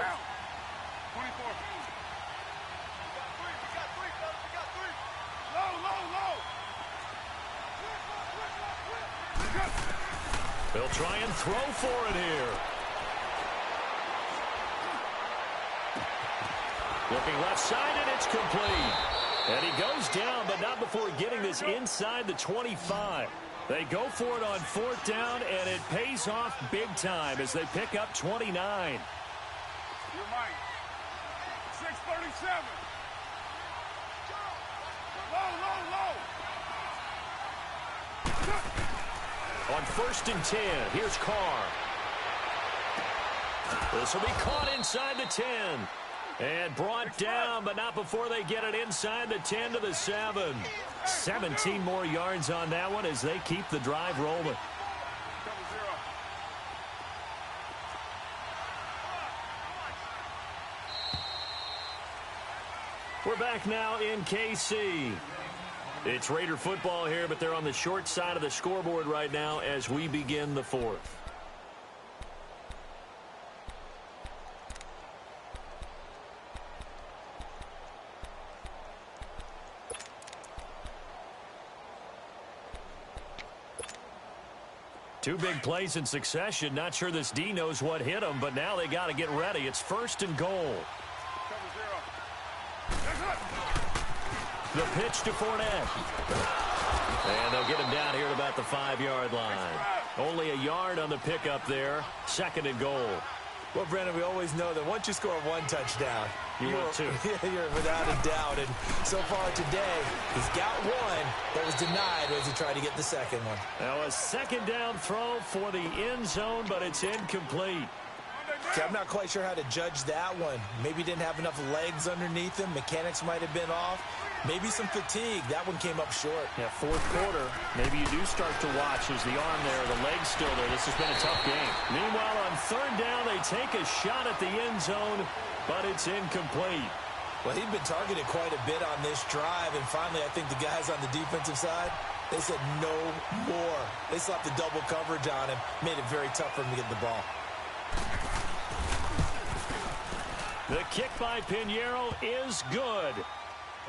They'll try and throw for it here. Looking left side, and it's complete. And he goes down, but not before getting this inside the 25. They go for it on 4th down, and it pays off big time as they pick up 29. You're right. 6:37. Low. On 1st and 10, here's Carr. This will be caught inside the 10. And brought down, but not before they get it inside the 10 to the 7. 17 more yards on that one as they keep the drive rolling. We're back now in KC. It's Raider football here, but they're on the short side of the scoreboard right now as we begin the 4th. Two big plays in succession. Not sure this D knows what hit him, but now they got to get ready. It's 1st and goal. The pitch to Fournette. And they'll get him down here at about the 5-yard line. Only a yard on the pickup there. 2nd and goal. Well, Brandon, we always know that once you score 1 touchdown, you're without a doubt. And so far today, he's got 1 that was denied as he tried to get the 2nd one. Now a 2nd down throw for the end zone, but it's incomplete. See, I'm not quite sure how to judge that one. Maybe he didn't have enough legs underneath him. Mechanics might have been off. Maybe some fatigue. That one came up short. Yeah, 4th quarter. Maybe you do start to watch as the arm there, the leg's still there. This has been a tough game. Meanwhile, on 3rd down, they take a shot at the end zone, but it's incomplete. Well, he'd been targeted quite a bit on this drive, and finally I think the guys on the defensive side, they said no more. They slapped the double coverage on him, made it very tough for him to get the ball. The kick by Pinheiro is good.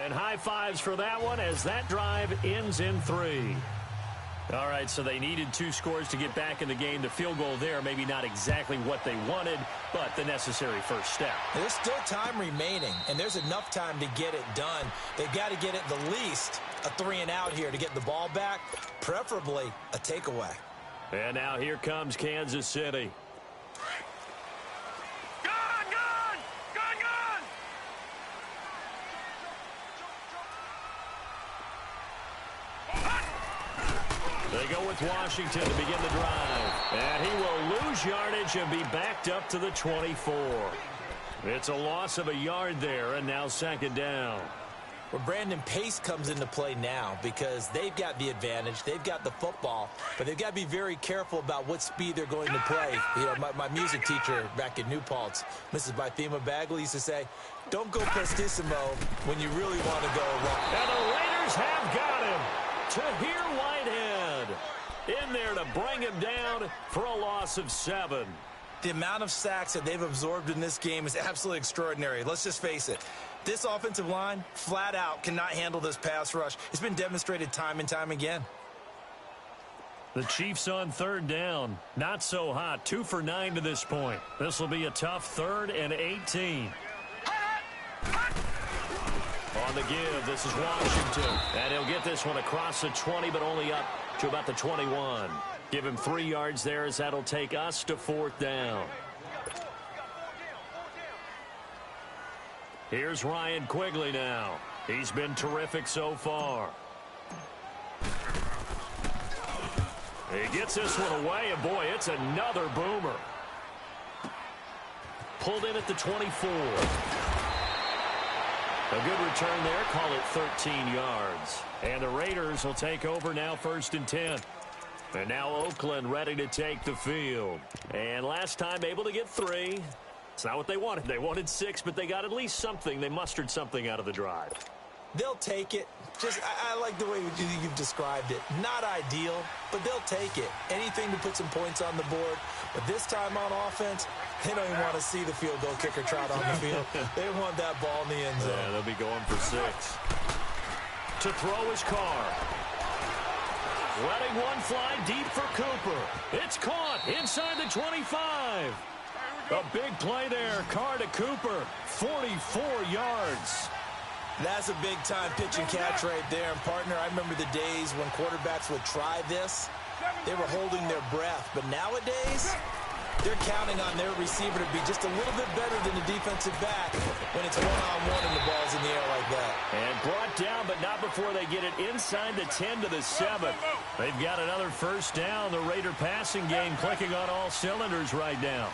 And high fives for that one as that drive ends in 3. All right, so they needed 2 scores to get back in the game. The field goal there, maybe not exactly what they wanted, but the necessary first step. There's still time remaining, and there's enough time to get it done. They've got to get it the least a 3-and-out here to get the ball back, preferably a takeaway. And now here comes Kansas City. They go with Washington to begin the drive. And he will lose yardage and be backed up to the 24. It's a loss of a yard there, and now 2nd down. Well, Brandon, pace comes into play now because they've got the advantage. They've got the football, but they've got to be very careful about what speed they're going to play. You know, my music teacher back in New Paltz, Mrs. Bythema Bagley, used to say, don't go prestissimo when you really want to go long. And the Raiders have got him. Tahir Whitehead in there to bring him down for a loss of 7. The amount of sacks that they've absorbed in this game is absolutely extraordinary. Let's just face it. This offensive line, flat out, cannot handle this pass rush. It's been demonstrated time and time again. The Chiefs on 3rd down. Not so hot. 2 for 9 to this point. This will be a tough 3rd and 18. On the give, this is Washington. And he'll get this one across the 20, but only up to about the 21. Give him 3 yards there as that'll take us to 4th down. Here's Ryan Quigley now. He's been terrific so far. He gets this one away, and boy, it's another boomer. Pulled in at the 24. A good return there. Call it 13 yards. And the Raiders will take over now 1st and 10. And now Oakland ready to take the field. And last time able to get 3. It's not what they wanted. They wanted 6, but they got at least something. They mustered something out of the drive. They'll take it. I like the way you've described it. Not ideal, but they'll take it. Anything to put some points on the board. But this time on offense, they don't even want to see the field goal kicker trot on the field. They want that ball in the end zone. Yeah, they'll be going for 6. To throw his car. Letting one fly deep for Cooper. It's caught inside the 25. A big play there. Carr to Cooper. 44 yards. That's a big-time pitch and catch right there. And, partner, I remember the days when quarterbacks would try this. They were holding their breath. But nowadays, they're counting on their receiver to be just a little bit better than the defensive back when it's one-on-one and the ball's in the air like that. And brought down, but not before they get it inside the 10 to the 7. They've got another 1st down. The Raider passing game clicking on all cylinders right now.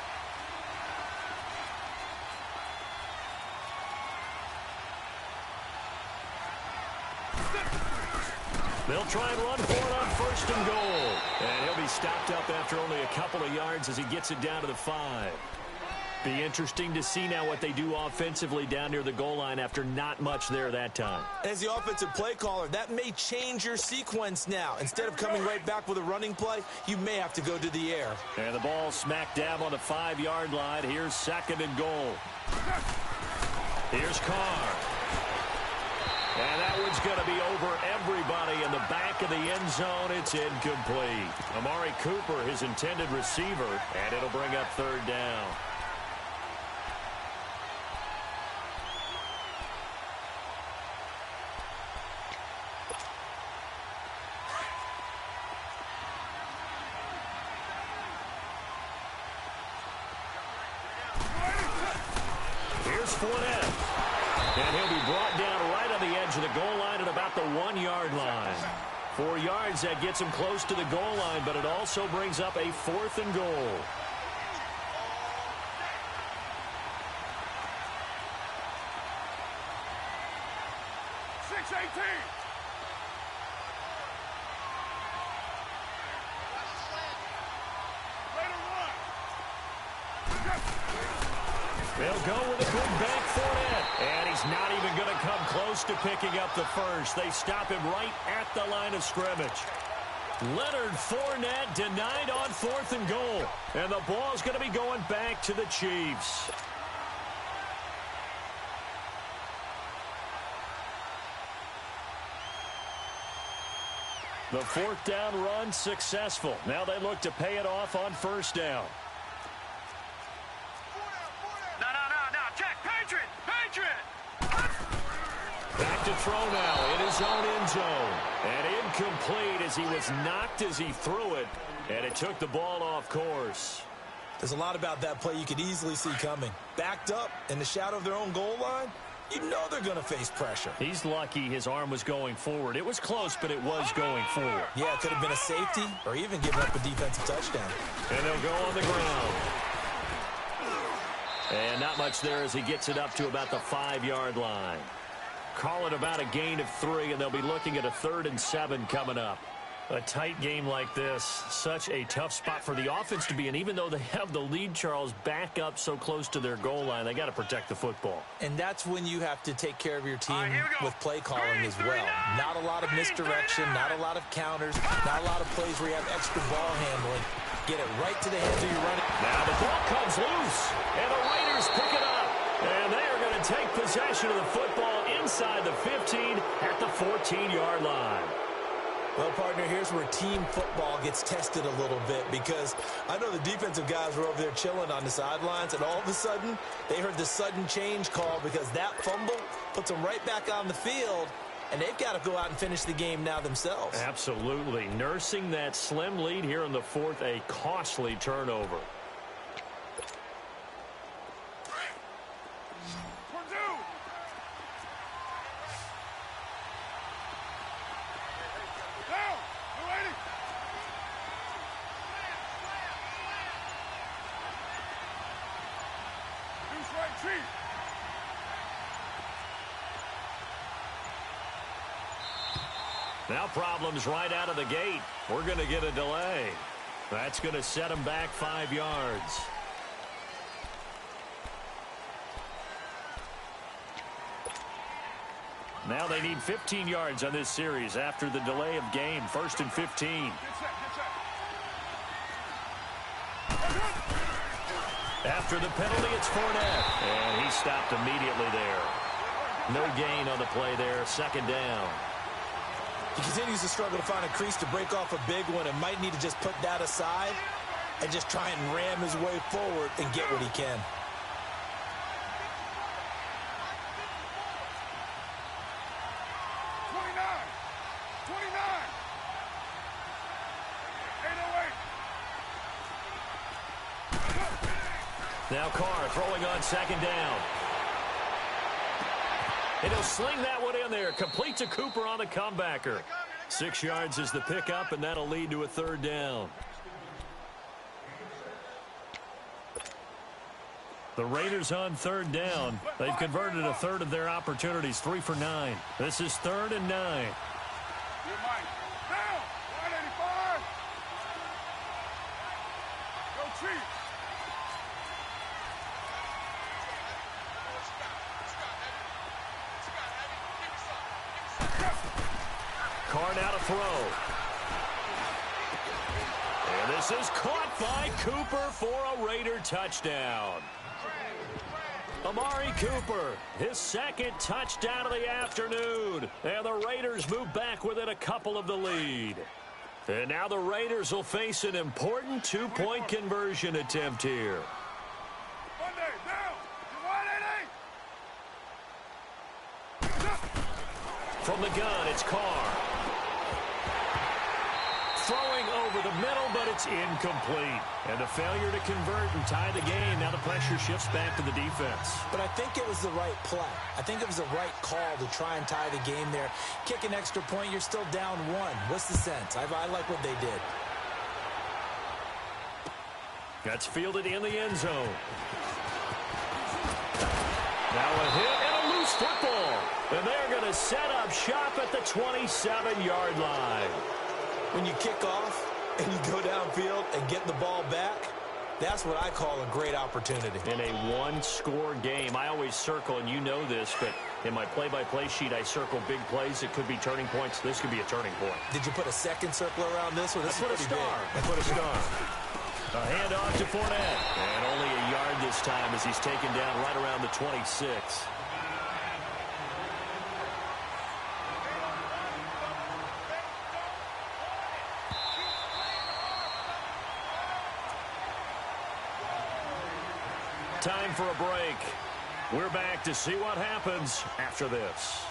They'll try and run for it on 1st and goal. And he'll be stopped up after only a couple of yards as he gets it down to the 5. Be interesting to see now what they do offensively down near the goal line after not much there that time. As the offensive play caller, that may change your sequence now. Instead of coming right back with a running play, you may have to go to the air. And the ball smack dab on the 5-yard line. Here's 2nd and goal. Here's Carr. And that one's going to be over everybody in the back of the end zone. It's incomplete. Amari Cooper, his intended receiver, and it'll bring up 3rd down. Here's Fournette. And he'll be brought down right on the edge of the goal line at about the 1-yard line. 4 yards, that gets him close to the goal line, but it also brings up a 4th and goal. They'll go with a good bank Fournette. And he's not even going to come close to picking up the 1st. They stop him right at the line of scrimmage. Leonard Fournette denied on 4th and goal. And the ball's going to be going back to the Chiefs. The fourth down run successful. Now they look to pay it off on first down. No, check, Patriot! Back to throw now in his own end zone. And incomplete as he was knocked as he threw it. And it took the ball off course. There's a lot about that play you could easily see coming. Backed up in the shadow of their own goal line, you know they're going to face pressure. He's lucky his arm was going forward. It was close, but it was going forward. Yeah, it could have been a safety or even given up a defensive touchdown. And they'll go on the ground. And not much there as he gets it up to about the 5-yard line. Call it about a gain of 3, and they'll be looking at a 3rd and 7 coming up. A tight game like this, such a tough spot for the offense to be in. Even though they have the lead, Charles, back up so close to their goal line, they got to protect the football. And that's when you have to take care of your team with play calling as well. Not a lot of misdirection, not a lot of counters, not a lot of plays where you have extra ball handling. Get it right to the hands of your running. Now the ball comes loose, and the Raiders pick it up. And they are going to take possession of the football inside the 15 at the 14-yard line. Well, partner, here's where team football gets tested a little bit, because I know the defensive guys were over there chilling on the sidelines, and all of a sudden they heard the sudden change call because that fumble puts them right back on the field, and they've got to go out and finish the game now themselves. Absolutely. Nursing that slim lead here in the 4th, a costly turnover. Now problems right out of the gate. We're going to get a delay. That's going to set them back 5 yards. Now they need 15 yards on this series after the delay of game. 1st and 15. After the penalty, it's Fournette. And he stopped immediately there. No gain on the play there. 2nd down. He continues to struggle to find a crease to break off a big one and might need to just put that aside and just try and ram his way forward and get what he can. Now Carr throwing on 2nd down. And he'll sling that one in there. Complete to Cooper on the comebacker. 6 yards is the pickup, and that'll lead to a 3rd down. The Raiders on 3rd down. They've converted a 1/3 of their opportunities, 3 for 9. This is 3rd and 9. Carr now to throw. And this is caught by Cooper for a Raider touchdown. Amari Cooper, his 2nd touchdown of the afternoon. And the Raiders move back within a couple of the lead. And now the Raiders will face an important 2-point conversion attempt here. From the gun, it's Carr. Throwing over the middle, but it's incomplete. And a failure to convert and tie the game. Now the pressure shifts back to the defense. But I think it was the right play. I think it was the right call to try and tie the game there. Kick an extra point, you're still down 1. What's the sense? I like what they did. That's fielded in the end zone. Now a hit and a loose football. And they're going to set up shop at the 27-yard line. When you kick off and you go downfield and get the ball back, that's what I call a great opportunity. In a 1-score game, I always circle, and you know this, but in my play-by-play sheet, I circle big plays. It could be turning points. This could be a turning point. Did you put a 2nd circle around this one? I put a star. I put a star. A handoff to Fournette. And only a yard this time as he's taken down right around the 26. time for a break. We're back to see what happens after this.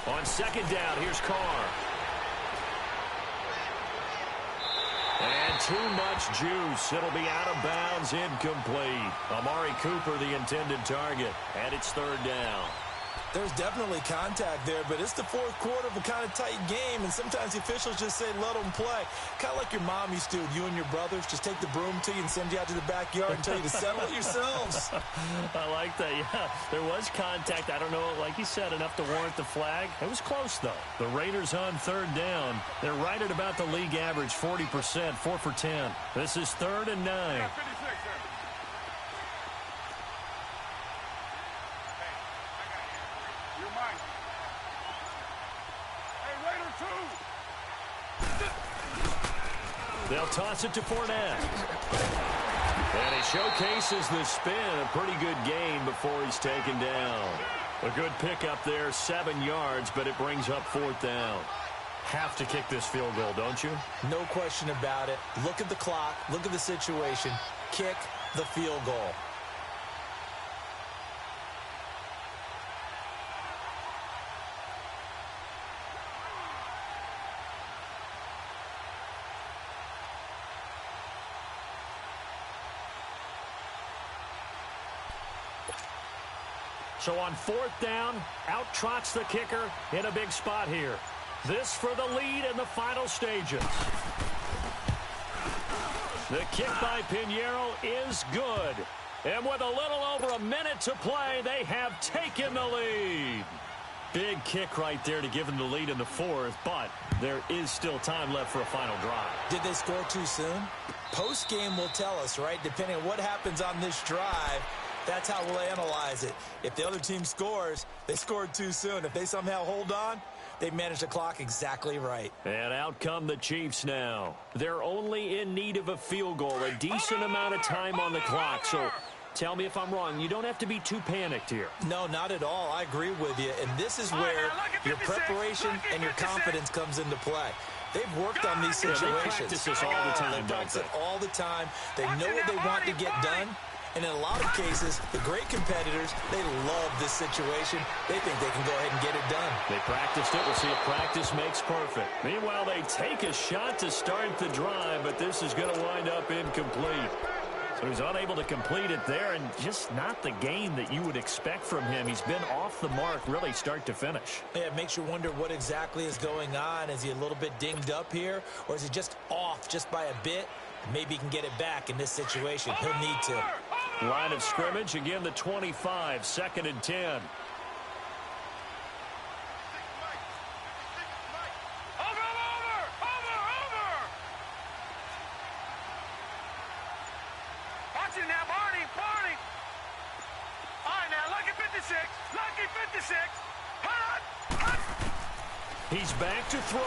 On second down, here's Carr. And too much juice. It'll be out of bounds, incomplete. Amari Cooper, the intended target, and it's third down. There's definitely contact there, but it's the fourth quarter of a kind of tight game, and sometimes the officials just say, let them play. Kind of like your mom used to, you and your brothers, just take the broom to you and send you out to the backyard and tell you to settle it yourselves. I like that, yeah. There was contact. I don't know, like you said, enough to warrant the flag. It was close, though. The Raiders on third down. They're right at about the league average, 40%, 4 for 10. This is 3rd and 9. They'll toss it to Fournette. And he showcases the spin. A pretty good game before he's taken down. A good pickup there, 7 yards, but it brings up 4th down. Have to kick this field goal, don't you? No question about it. Look at the clock. Look at the situation. Kick the field goal. So on 4th down, out trots the kicker in a big spot here. This for the lead in the final stages. The kick by Pinheiro is good. And with a little over a minute to play, they have taken the lead. Big kick right there to give them the lead in the 4th, but there is still time left for a final drive. Did they score too soon? Post-game will tell us, right? Depending on what happens on this drive, that's how we'll analyze it. If the other team scores, they scored too soon. If they somehow hold on, they managed the clock exactly right. And out come the Chiefs now. They're only in need of a field goal, a decent amount of time on the clock. So tell me if I'm wrong. You don't have to be too panicked here. No, not at all. I agree with you. And this is where your preparation and your confidence comes into play. They've worked on these situations. Yeah, they practice this all the time, They practice it all the time. They know what they want to get done. And in a lot of cases, the great competitors, they love this situation. They think they can go ahead and get it done. They practiced it. We'll see if practice makes perfect. Meanwhile, they take a shot to start the drive, but this is going to wind up incomplete. So he's unable to complete it there, and just not the game that you would expect from him. He's been off the mark really start to finish. Yeah, it makes you wonder what exactly is going on. Is he a little bit dinged up here, or is he just off just by a bit? Maybe he can get it back in this situation. He'll need to. Line of scrimmage, again the 25, 2nd and 10. Watching now, Barney. All right, now, lucky 56. Lucky 56. Hut. He's back to throw.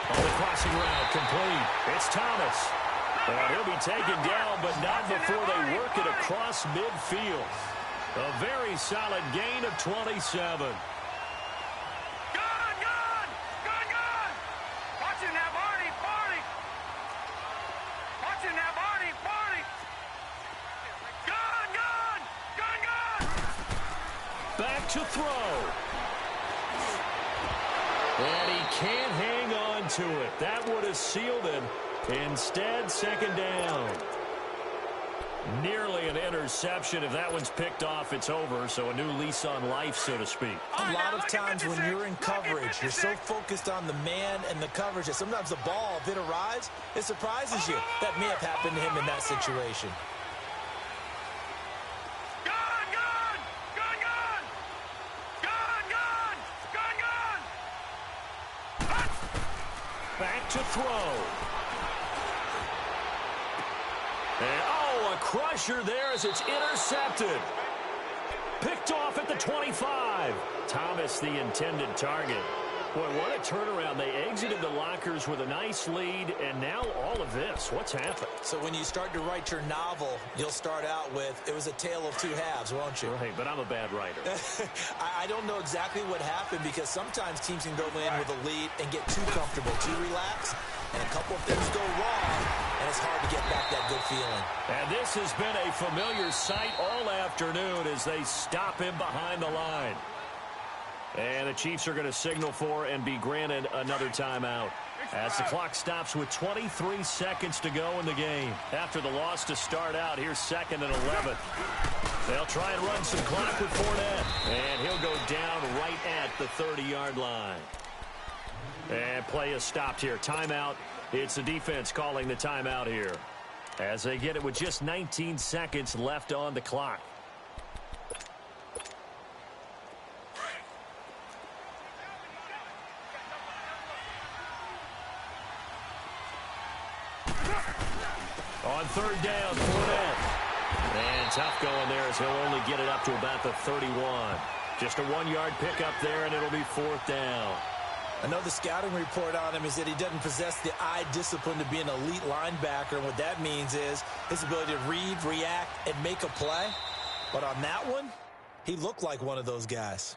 On the crossing route, complete. It's Thomas. And he'll be taken down, but not before they work it across midfield. A very solid gain of 27. Gone. Watching now, Barney. Watching now, Barney. Gone. Back to throw. And he can't hang on to it. That would have sealed it. Instead, 2nd down. Nearly an interception. If that one's picked off, it's over. So a new lease on life, so to speak. A lot of times when you're in coverage, you're so focused on the man and the coverage that sometimes the ball, if it arrives, it surprises you. That may have happened to him in that situation. Back to throw. And, oh, a crusher there as it's intercepted. Picked off at the 25. Thomas, the intended target. Boy, what a turnaround. They exited the lockers with a nice lead, and now all of this. What's happened? So when you start to write your novel, you'll start out with, it was a tale of two halves, won't you? Right, but I'm a bad writer. I don't know exactly what happened because sometimes teams can go in with a lead and get too comfortable, too relaxed, and a couple of things go wrong, and it's hard to get back that good feeling. And this has been a familiar sight all afternoon as they stop him behind the line. And the Chiefs are going to signal for and be granted another timeout as the clock stops with 23 seconds to go in the game. After the loss to start out, here's 2nd and 11. They'll try and run some clock with Fournette. And he'll go down right at the 30-yard line. And play is stopped here. Timeout. It's the defense calling the timeout here as they get it with just 19 seconds left on the clock. On 3rd down, Fournette. And tough going there as he'll only get it up to about the 31. Just a 1-yard pickup there, and it'll be 4th down. I know the scouting report on him is that he doesn't possess the eye discipline to be an elite linebacker. And what that means is his ability to read, react, and make a play. But on that one, he looked like one of those guys.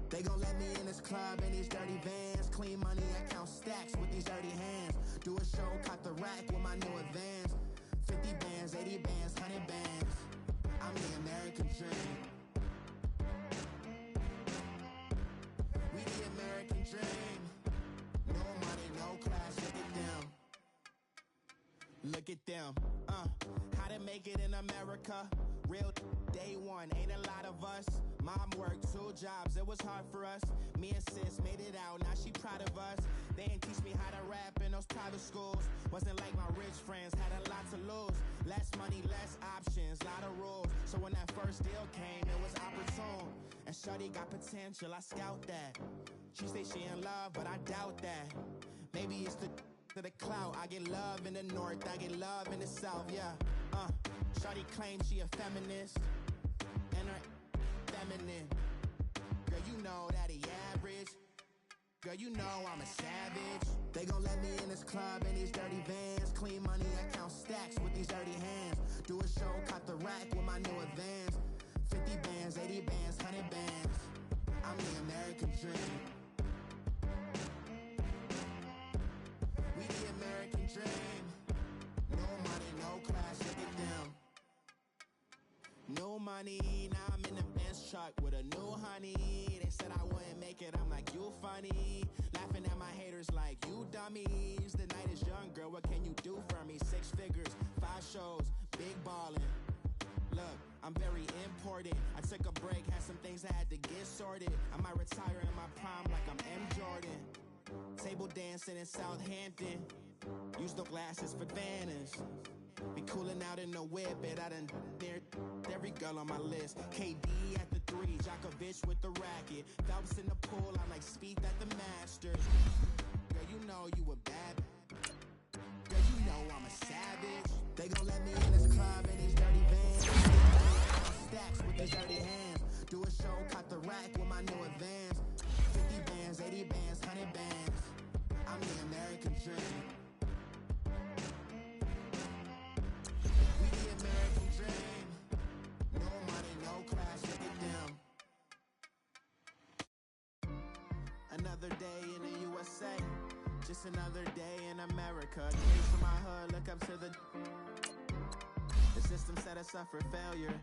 They gon' let me in this club in these dirty vans. Clean money, I count stacks with these dirty hands. Do a show, cut the rack with my new advance. 50 bands, 80 bands, 100 bands. I'm the American dream. We the American dream. No money, no class, look at them. Look at them, how to make it in America. Real day one, ain't a lot of us. Mom worked 2 jobs, it was hard for us. Me and sis made it out, now she proud of us. They didn't teach me how to rap in those private schools. Wasn't like my rich friends, had a lot to lose. Less money, less options, lot of rules. So when that first deal came, it was opportune. And shorty got potential, I scout that. She say she in love, but I doubt that. Maybe it's to the clout. I get love in the north, I get love in the south, yeah. Shorty claims she a feminist, and her feminine. Girl, you know that he average. Girl, you know I'm a savage. They gon' let me in this club in these dirty vans. Clean money, I count stacks with these dirty hands. Do a show, cut the rack with my new advance. 50 bands, 80 bands, 100 bands. I'm the American dream. We the American dream. No money, no class, look at them. No money, now I'm in the Benz truck with a new honey. They said I wouldn't make it, I'm like, you funny. Laughing at my haters like, you dummies. The night is young, girl, what can you do for me? 6 figures, 5 shows, big ballin'. Look, I'm very important. I took a break, had some things I had to get sorted. I might retire in my prime like I'm M. Jordan. Table dancing in Southampton. Use the glasses for Vanish. Be coolin' out in the whip, and I done there every girl on my list. KD at the 3, Djokovic with the racket. Phelps in the pool, I'm like Speed at the Masters. Girl, you know you a bad. Girl, you know I'm a savage. They gon' let me in this club in these dirty vans. Stacks with these dirty hands. Do a show, cut the rack with my new advance. 50 bands, 80 bands, 100 bands. I'm the American dream. We the American dream. No money, no class, look at them. Another day in the USA. Just another day in America. Came from my hood, look up to the system set us up for failure.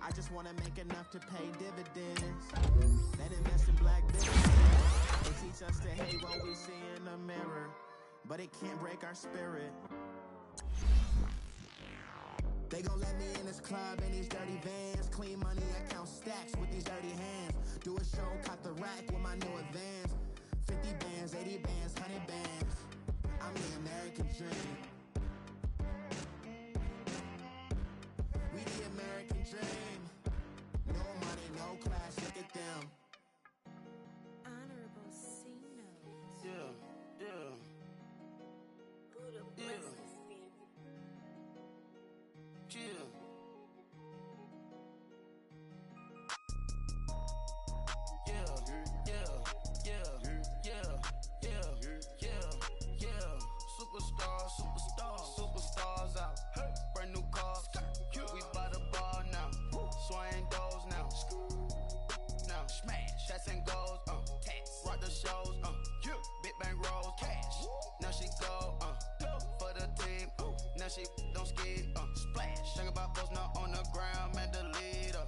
I just want to make enough to pay dividends. Then invest in black businesses. They teach us to hate what we see in the mirror, but it can't break our spirit. They gon' let me in this club in these dirty vans. Clean money, I count stacks with these dirty hands. Do a show, cut the rack with my new advance. 50 bands, 80 bands, 100 bands. I'm the American dream. she don't skid, splash. Think about posting up on the ground, man, delete her.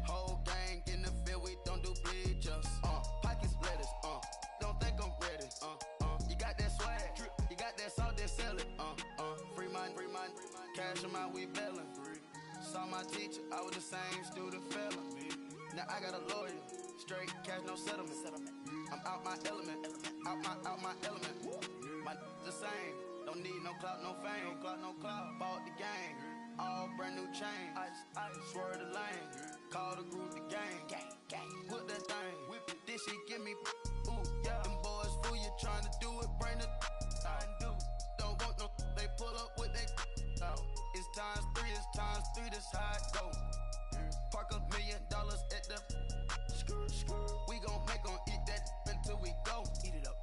Whole gang in the field, we don't do bleachers. Pockets lettuce, don't think I'm ready, You got that swag, you got that salt, then sell it, Free mind, cash amount, we bailin'. Saw my teacher, I was the same student fella. Now I got a lawyer, straight cash, no settlement. I'm out my element, out my element. My the same, don't need no clout, no fame. Bought the game, all brand new chain. I swerve the lane, call the group the gang. Whip that thing, whip it. This shit give me, ooh, yeah. Them boys fool you trying to do it, bring the I do. Don't want no, they pull up with they out. It's times three, this how it go. Park $1 million at the we gon' make 'em eat that until we go. Eat it up.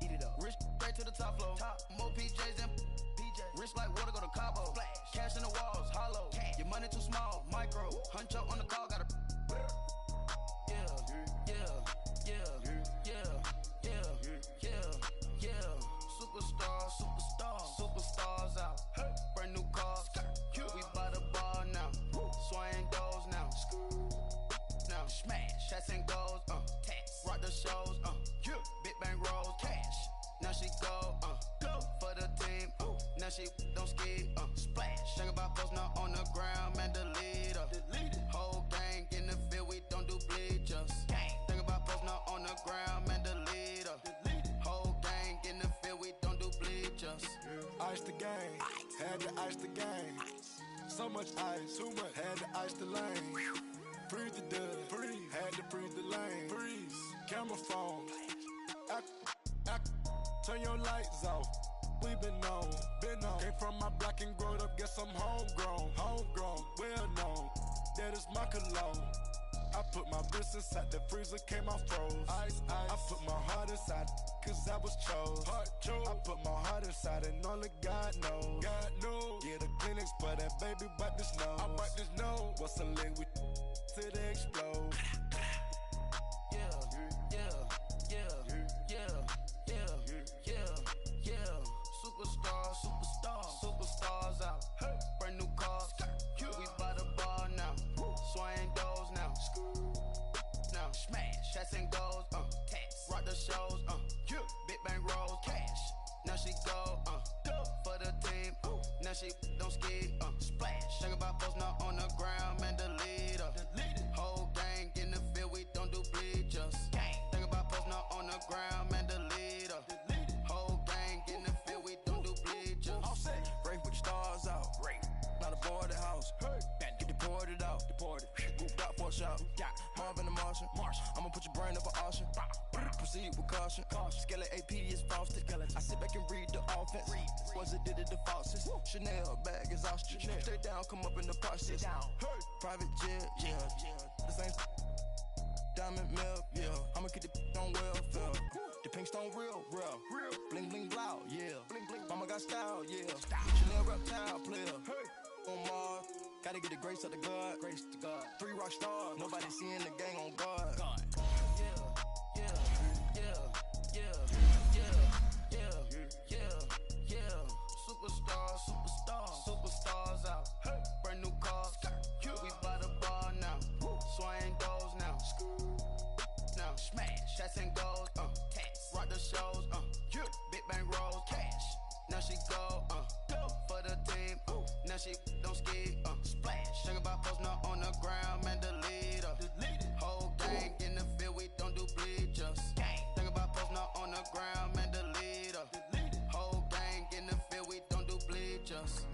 Rich straight to the top floor. More PJs than PJ. Rich like water, go to Cabo. Flash. Cash in the walls, hollow. Cash. Your money too small, micro. Hunch up on the call, gotta. Superstars out. Brand new cars. We by the bar now. Swaying doors now. Now smash. Shots and goals. Rock the shows. Big bang rolls. Cash. Now she go. For the team. Now she don't skid. Splash. Think about posting up on the ground, man, delete her. Whole gang in the field, we don't do bleachers. Think about posting up on the ground, man, delete her. Whole gang in the field, we don't do bleachers. Ice the game, had to ice the game. So much ice, too much, had to ice the lane. Freeze the dust, had to freeze the lane. Freeze, camera phone, turn your lights off. We been on. Came from my block and growed up, guess I'm homegrown, well known. That is my cologne. I put my wrist inside the freezer, came out froze. Ice. I put my heart inside, cause I was chose. I put my heart inside and only God knows. Yeah, the clinics, but that baby bite this nose. I bite this nose. What's a liquid till they explode? Superstars out. Brand new cars. We by the bar now. Swaying doors now. Now smash. Shots and goals. Rock the shows. Big bang rolls. Cash. Now she go. For the team. Now she don't skid. Splash. Think about posting up on the ground, man, delete her. Whole gang in the field, we don't do bleachers. Think about posting up on the ground, man, delete her. Whole gang in the field, we don't do bleachers. Break with the stars out. Not a board the house. Get deported out. Moved out for a shot. Marvin the Martian. I'ma put your brain up an auction. Proceed with caution. Skeleton AP is frosted. I sit back and read the offense. Was it did it the faucets? Chanel bag is ostrich. Stay down, come up in the process. Private jet, yeah. This ain't diamond milk, yeah. I'ma keep the on welfare. The pink stone real. Bling bling loud, yeah. Mama got style, yeah. Chanel reptile player. On Mars, gotta get the grace of the God. 3 rock stars, nobody seeing the gang on guard. Superstars out. Brand new cars. We by the bar now. Swaying doors now. Now smash. Shots and goals. Rock the shows. Big bang rolls. Cash. Now she go. For the team. Now she don't skid. Splash. Think about posting up on the ground, man, delete her. Whole gang in the field, we don't do bleachers. Think about posting up on the ground, man, delete her. Whole gang in the field, we don't do bleachers.